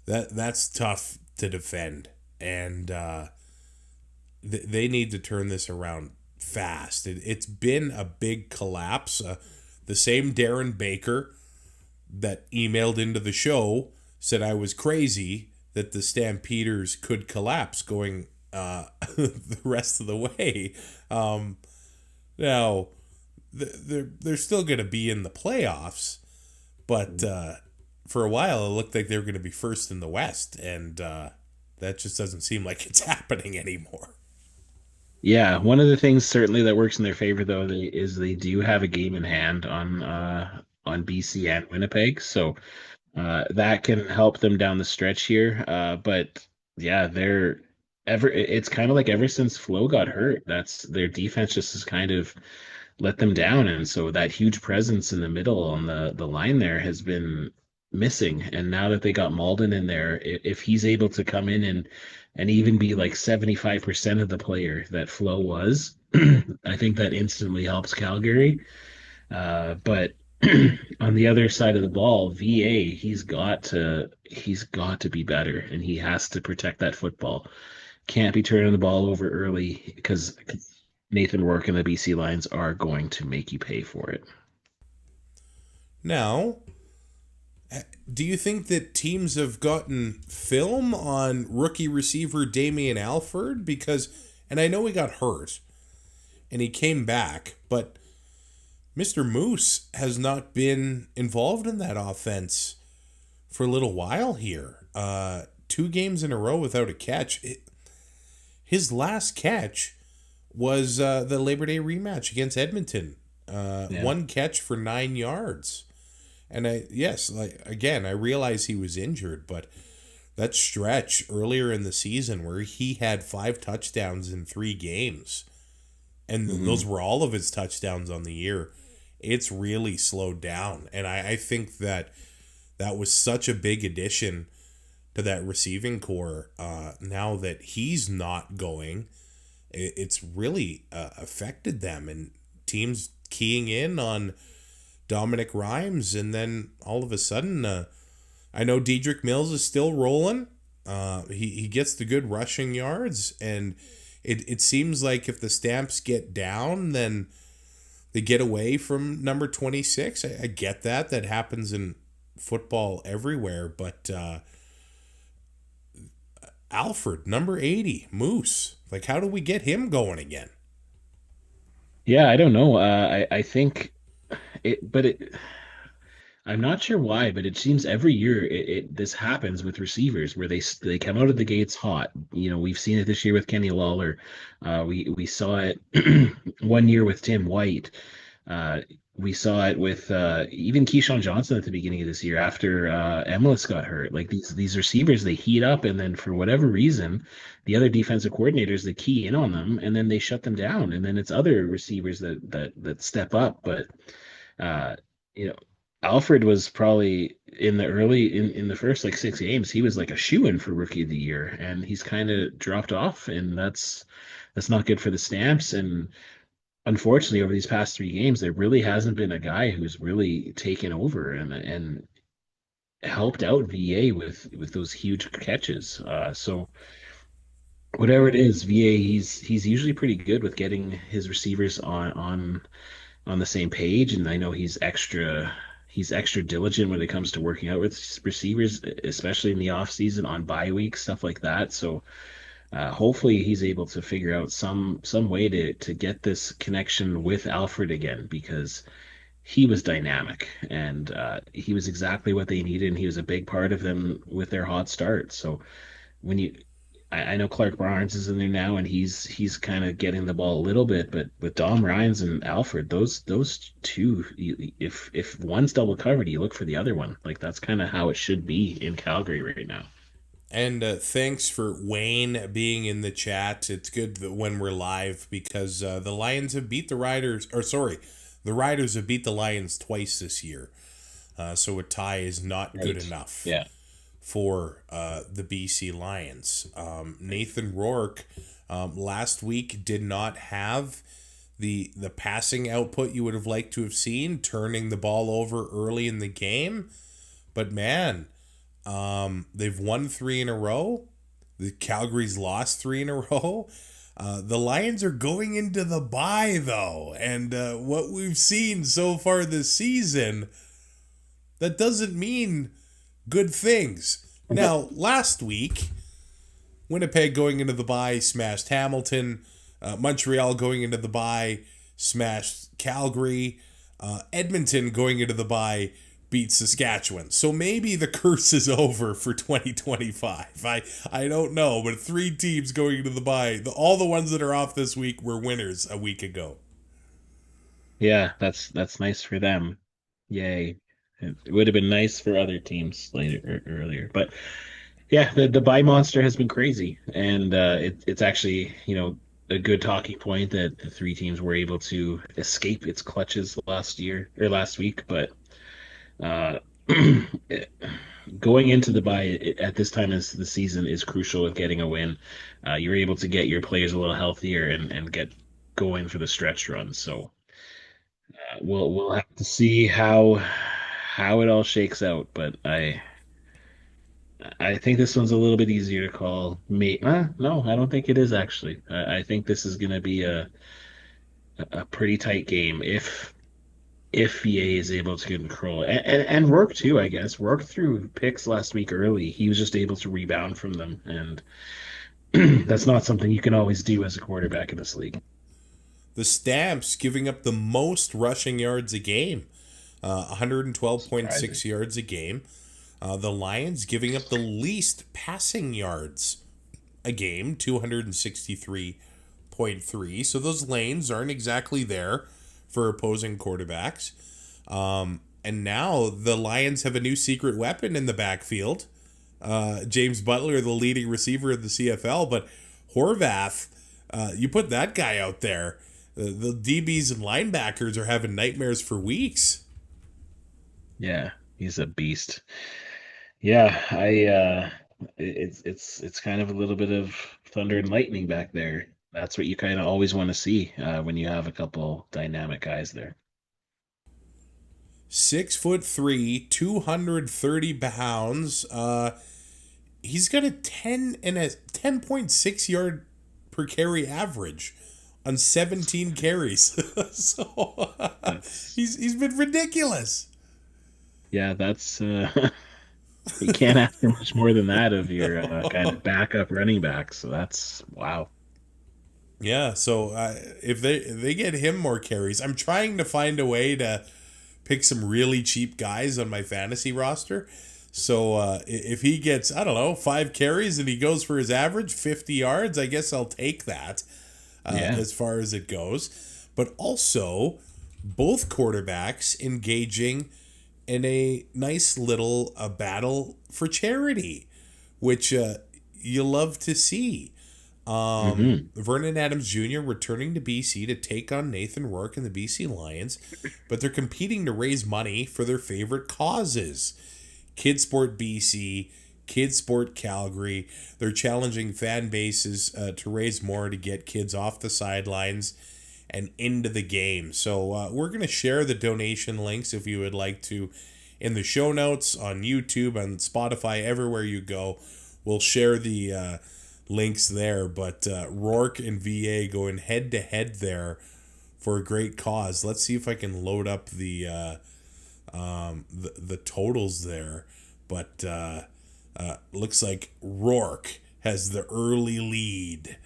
That's tough to defend. And they need to turn this around fast. It's been a big collapse. The same Darren Baker that emailed into the show said I was crazy that the Stampeders could collapse going the rest of the way. Now, they're still going to be in the playoffs, but for a while it looked like they were going to be first in the West, and that just doesn't seem like it's happening anymore. Yeah, one of the things certainly that works in their favor though is they do have a game in hand on BC and Winnipeg, so that can help them down the stretch here. But yeah, it's kind of like ever since Flo got hurt, that's their defense just has kind of let them down. And so that huge presence in the middle on the line there has been missing. And now that they got Malden in there, if he's able to come in and even be like 75% of the player that Flo was, I think that instantly helps Calgary. But on the other side of the ball, VA, he's got to be better, and he has to protect that football. Can't be turning the ball over early because Nathan Rourke and the BC Lions are going to make you pay for it. Now, do you think that teams have gotten film on rookie receiver Damian Alford? And I know he got hurt and he came back, but Mr. Moose has not been involved in that offense for a little while here. 2 games in a row without a catch. His last catch was the Labor Day rematch against Edmonton. Yeah. 1 catch for 9 yards. And I realize he was injured, but that stretch earlier in the season where he had 5 touchdowns in 3 games, and those were all of his touchdowns on the year, it's really slowed down. And I think that was such a big addition to that receiving core. Now that he's not going, it's really affected them, and teams keying in on Dominic Rhymes, and then all of a sudden, I know Dedrick Mills is still rolling. He gets the good rushing yards, and it seems like if the Stamps get down, then they get away from number 26. I get that. That happens in football everywhere, but Alfred, number 80, Moose, like, how do we get him going again? Yeah, I don't know. I think it, but it. I'm not sure why, but it seems every year this happens with receivers where they come out of the gates hot. You know, we've seen it this year with Kenny Lawler. We saw it one year with Tim White. Uh, we saw it with even Keyshawn Johnson at the beginning of this year after Emilus got hurt. Like these receivers, they heat up, and then for whatever reason, the other defensive coordinators they key in on them, and then they shut them down, and then it's other receivers that step up. But uh, you know, Alfred was probably in the first like 6 games, he was like a shoo-in for rookie of the year, and he's kind of dropped off, and that's not good for the Stamps. And unfortunately, over these past 3 games, there really hasn't been a guy who's really taken over and helped out VA with those huge catches. So whatever it is, VA he's usually pretty good with getting his receivers on the same page, and I know he's extra diligent when it comes to working out with receivers, especially in the off season on bye weeks, stuff like that. So hopefully he's able to figure out some way to get this connection with Alfred again, because he was dynamic, and he was exactly what they needed, and he was a big part of them with their hot start. So when you I know Clark Barnes is in there now, and he's kind of getting the ball a little bit, but with Dom Ryans and Alfred, those two, if one's double covered, you look for the other one. Like that's kind of how it should be in Calgary right now. And thanks for Wayne being in the chat. It's good that when we're live, because the Lions have beat the Riders, or sorry, the Riders have beat the Lions twice this year. So a tie is not good enough. Yeah. For the BC Lions. Nathan Rourke last week did not have the passing output you would have liked to have seen, turning the ball over early in the game. But man, they've won 3 in a row. The Calgary's lost 3 in a row. The Lions are going into the bye, though. And what we've seen so far this season, that doesn't mean good things. Now, last week, Winnipeg going into the bye smashed Hamilton. Montreal going into the bye smashed Calgary. Edmonton going into the bye beat Saskatchewan. So maybe the curse is over for 2025. I don't know, but 3 teams going into the bye, all the ones that are off this week were winners a week ago. Yeah, that's nice for them. Yay. It would have been nice for other teams earlier, but yeah, the buy monster has been crazy, and it's actually a good talking point that the 3 teams were able to escape its clutches last week, but going into the bye at this time of the season is crucial with getting a win. You're able to get your players a little healthier and get going for the stretch run. So we'll have to see how it all shakes out, but I think this one's a little bit easier to call. No, I don't think it is actually. I think this is going to be a pretty tight game if VA is able to control it. And Rourke too, I guess. Rourke threw picks last week early. He was just able to rebound from them, and that's not something you can always do as a quarterback in this league. The Stamps giving up the most rushing yards a game. 112.6 yards a game. The Lions giving up the least passing yards a game, 263.3. So those lanes aren't exactly there for opposing quarterbacks. And now the Lions have a new secret weapon in the backfield. James Butler, the leading receiver of the CFL, but Horvath, you put that guy out there, the DBs and linebackers are having nightmares for weeks. Yeah, he's a beast. Yeah, it's kind of a little bit of thunder and lightning back there. That's what you kind of always want to see when you have a couple dynamic guys there. 6'3", 230 pounds. He's got a 10.6 yard per carry average on 17 carries. So he's been ridiculous. Yeah, that's you can't ask for much more than that of your kind of backup running back. So that's wow. Yeah, so if they get him more carries, I'm trying to find a way to pick some really cheap guys on my fantasy roster. So if he gets, I don't know, 5 carries and he goes for his average 50 yards, I guess I'll take that as far as it goes. But also, both quarterbacks engaging in a nice little battle for charity, which you love to see. Vernon Adams Jr. returning to BC to take on Nathan Rourke and the BC Lions, but they're competing to raise money for their favorite causes. Kids Sport BC, Kids Sport Calgary. They're challenging fan bases to raise more to get kids off the sidelines and into the game. So we're going to share the donation links if you would like to in the show notes on YouTube, on Spotify, everywhere you go. We'll share the links there. But Rourke and VA going head to head there for a great cause. Let's see if I can load up the totals there, but looks like Rourke has the early lead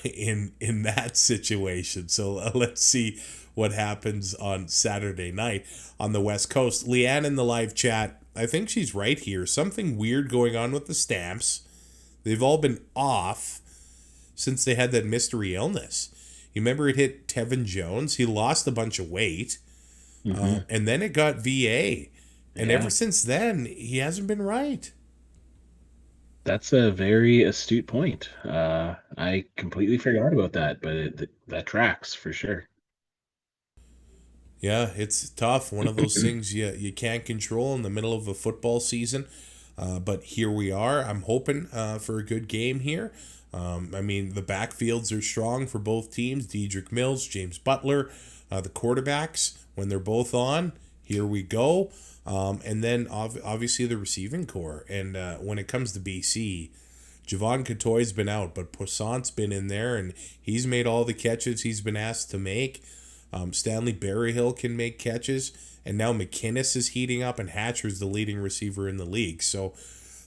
in that situation. So let's see what happens on Saturday night on the West Coast. Leanne in the live chat, I think she's right here. Something weird going on with the Stamps. They've all been off since they had that mystery illness. You remember it hit Tevin Jones? He lost a bunch of weight. And then it got VA. And ever since then, he hasn't been right. That's a very astute point. I completely forgot about that, but that tracks for sure. Yeah, it's tough. One of those things you can't control in the middle of a football season. But here we are. I'm hoping for a good game here. I mean, the backfields are strong for both teams. Dedrick Mills, James Butler, the quarterbacks, when they're both on, here we go. And then obviously the receiving core. And when it comes to BC, Javon Cotoy's been out, but Poissant's been in there, and he's made all the catches he's been asked to make. Stanley Berryhill can make catches, and now McInnes is heating up, and Hatcher's the leading receiver in the league. So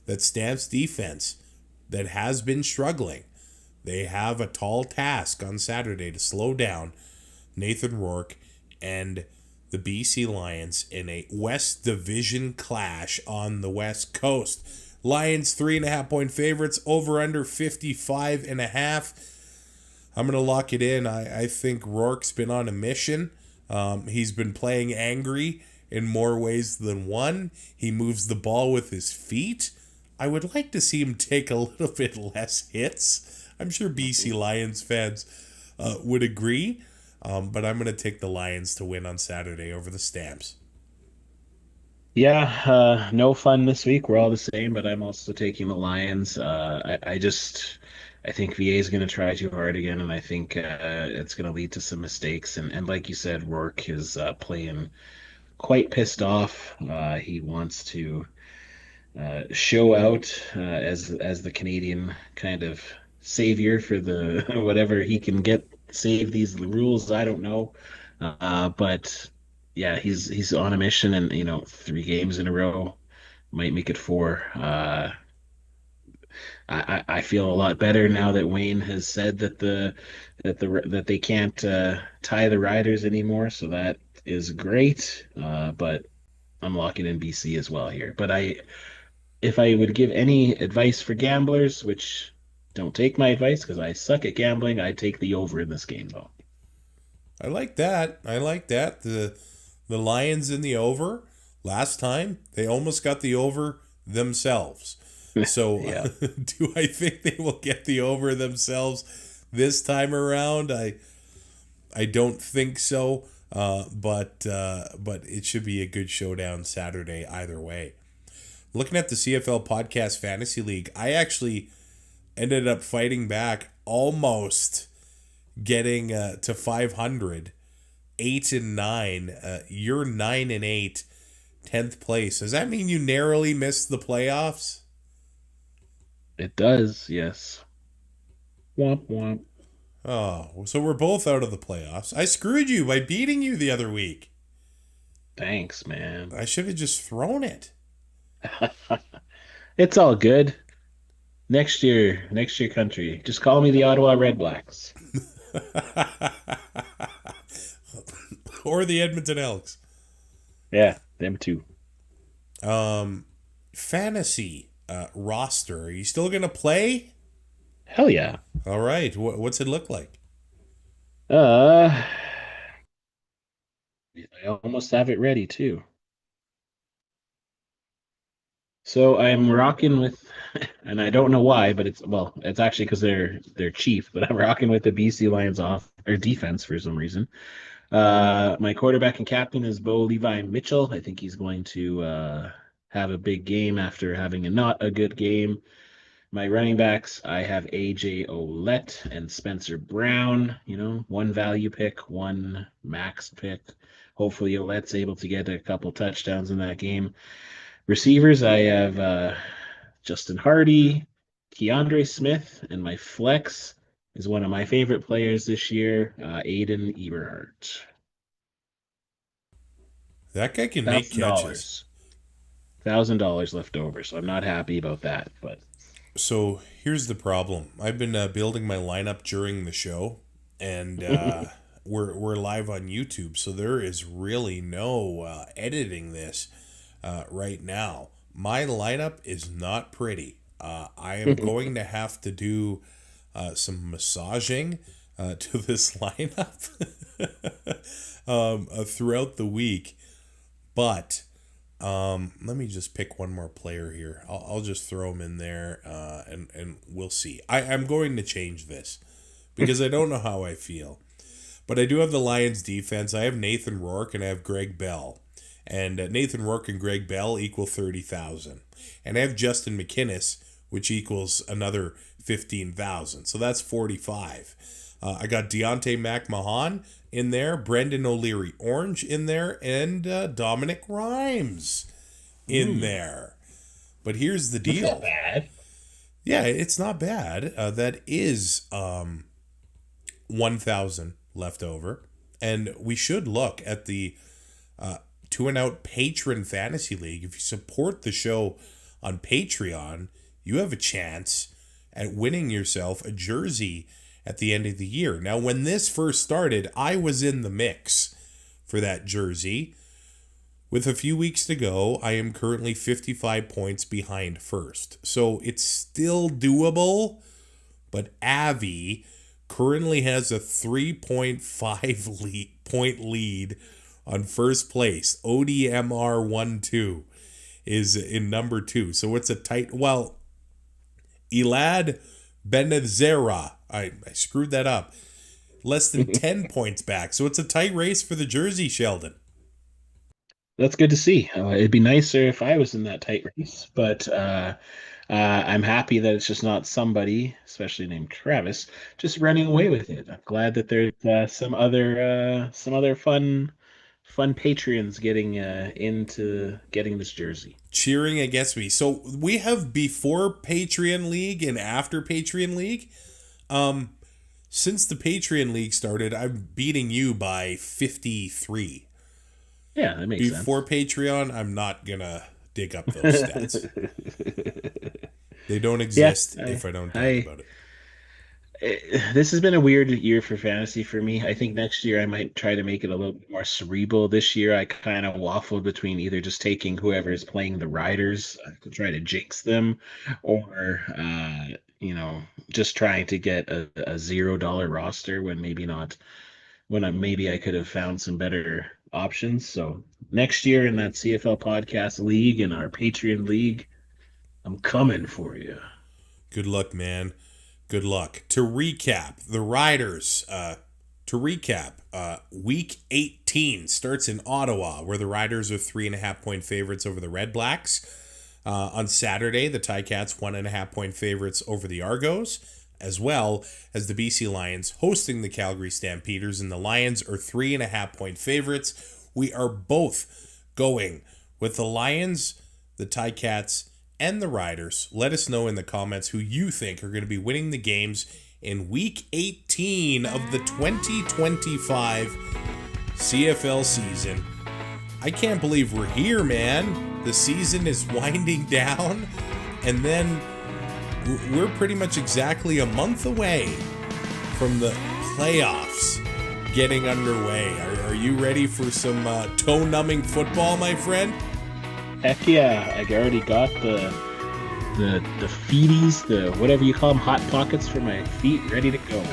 that Stamps defense that has been struggling, they have a tall task on Saturday to slow down Nathan Rourke and the BC Lions in a West Division clash on the West Coast. Lions 3.5-point favorites, over under 55.5. I'm going to lock it in. I think Rourke's been on a mission. He's been playing angry in more ways than one. He moves the ball with his feet. I would like to see him take a little bit less hits. I'm sure BC Lions fans would agree. But I'm going to take the Lions to win on Saturday over the Stamps. Yeah, no fun this week. We're all the same, but I'm also taking the Lions. I think VA is going to try too hard again, and I think it's going to lead to some mistakes. And like you said, Rourke is playing quite pissed off. He wants to show out as the Canadian kind of savior for the whatever he can get. Save these rules, I don't know, but yeah, he's on a mission, and 3 games in a row might make it 4. I feel a lot better now that Wayne has said that they can't tie the Riders anymore, so that is great. But I'm locking in BC as well here. But if I would give any advice for gamblers, which don't take my advice because I suck at gambling, I'd take the over in this game, though. I like that. The Lions in the over. Last time, they almost got the over themselves. So do I think they will get the over themselves this time around? I don't think so. But it should be a good showdown Saturday either way. Looking at the CFL Podcast Fantasy League, I actually ended up fighting back, almost getting to 500, 8-9. You're 9-8, 10th place. Does that mean you narrowly missed the playoffs? It does, yes. Womp womp. Oh, so we're both out of the playoffs. I screwed you by beating you the other week. Thanks, man. I should have just thrown it. It's all good. Next year, country. Just call me the Ottawa RedBlacks. Or the Edmonton Elks. Yeah, them too. Fantasy roster. Are you still gonna play? Hell yeah. All right. What's it look like? Uh, I almost have it ready too. So I'm rocking with, and I don't know why, but it's actually because they're cheap. But I'm rocking with the BC Lions off or defense for some reason. My quarterback and captain is Bo Levi Mitchell. I think he's going to have a big game after having a not a good game. My running backs, I have AJ Olette and Spencer Brown. One value pick, one max pick. Hopefully, Olette's able to get a couple touchdowns in that game. Receivers, I have Justin Hardy, Keandre Smith, and my flex is one of my favorite players this year, Aiden Eberhardt. That guy can make catches. $1,000 left over, so I'm not happy about that. But So here's the problem. I've been building my lineup during the show, and we're live on YouTube, so there is really no editing this right now. My lineup is not pretty. I am going to have to do some massaging to this lineup throughout the week, but let me just pick one more player here. I'll just throw him in there, and we'll see. I'm going to change this because I don't know how I feel. But I do have the Lions defense. I have Nathan Rourke and I have Greg Bell. And Nathan Rourke and Greg Bell equal 30,000. And I have Justin McInnes, which equals another 15,000. So that's 45. I got Deontay McMahon in there, Brendan O'Leary Orange in there, and Dominic Rhymes in there. But here's the deal. That's not bad. Yeah, it's not bad. That is 1,000 left over. And we should look at the 2 and Out Patron Fantasy League. If you support the show on Patreon, you have a chance at winning yourself a jersey at the end of the year. Now, when this first started, I was in the mix for that jersey. With a few weeks to go, I am currently 55 points behind first. So it's still doable, but Avi currently has a 3.5 point lead on first place. ODMR12 is in number 2. So it's a tight... Well, Elad Benezera, I screwed that up, less than 10 points back. So it's a tight race for the jersey, Sheldon. That's good to see. It'd be nicer if I was in that tight race, but I'm happy that it's just not somebody, especially named Travis, just running away with it. I'm glad that there's some other fun Patreons getting into getting this jersey. Cheering against me. So we have before Patreon League and after Patreon League. Since the Patreon League started, I'm beating you by 53. Yeah, that makes sense. Before Patreon, I'm not gonna dig up those stats. They don't exist if I don't talk about it. This has been a weird year for fantasy for me. I think next year I might try to make it a little bit more cerebral. This year I kind of waffled between either just taking whoever is playing the Riders to try to jinx them, or just trying to get a $0 roster when maybe not. Maybe I could have found some better options. So next year in that CFL podcast league and our Patreon league, I'm coming for you. Good luck, man. Good luck. To recap, the Riders, week 18 starts in Ottawa, where the Riders are 3.5 point favorites over the RedBlacks. On Saturday, the Ticats 1.5 point favorites over the Argos, as well as the BC Lions hosting the Calgary Stampeders, and the Lions are 3.5 point favorites. We are both going with the Lions, the Ticats, and the Riders. Let us know in the comments who you think are going to be winning the games in Week 18 of the 2025 CFL season. I can't believe we're here, man. The season is winding down, and then we're pretty much exactly a month away from the playoffs. getting underway. Are you ready for some toe-numbing football, my friend? Heck yeah! I already got the feeties, the whatever you call them, hot pockets for my feet, ready to go.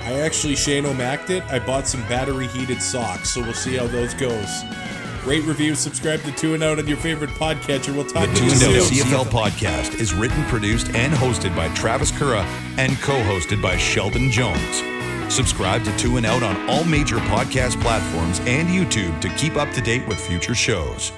I actually Shane O'Macked it. I bought some battery-heated socks, so we'll see how those goes. Rate, review, subscribe to 2 and Out on your favorite podcatcher. We'll talk to you soon. The 2 and Out CFL podcast is written, produced, and hosted by Travis Currah and co-hosted by Sheldon Jones. Subscribe to 2 and Out on all major podcast platforms and YouTube to keep up to date with future shows.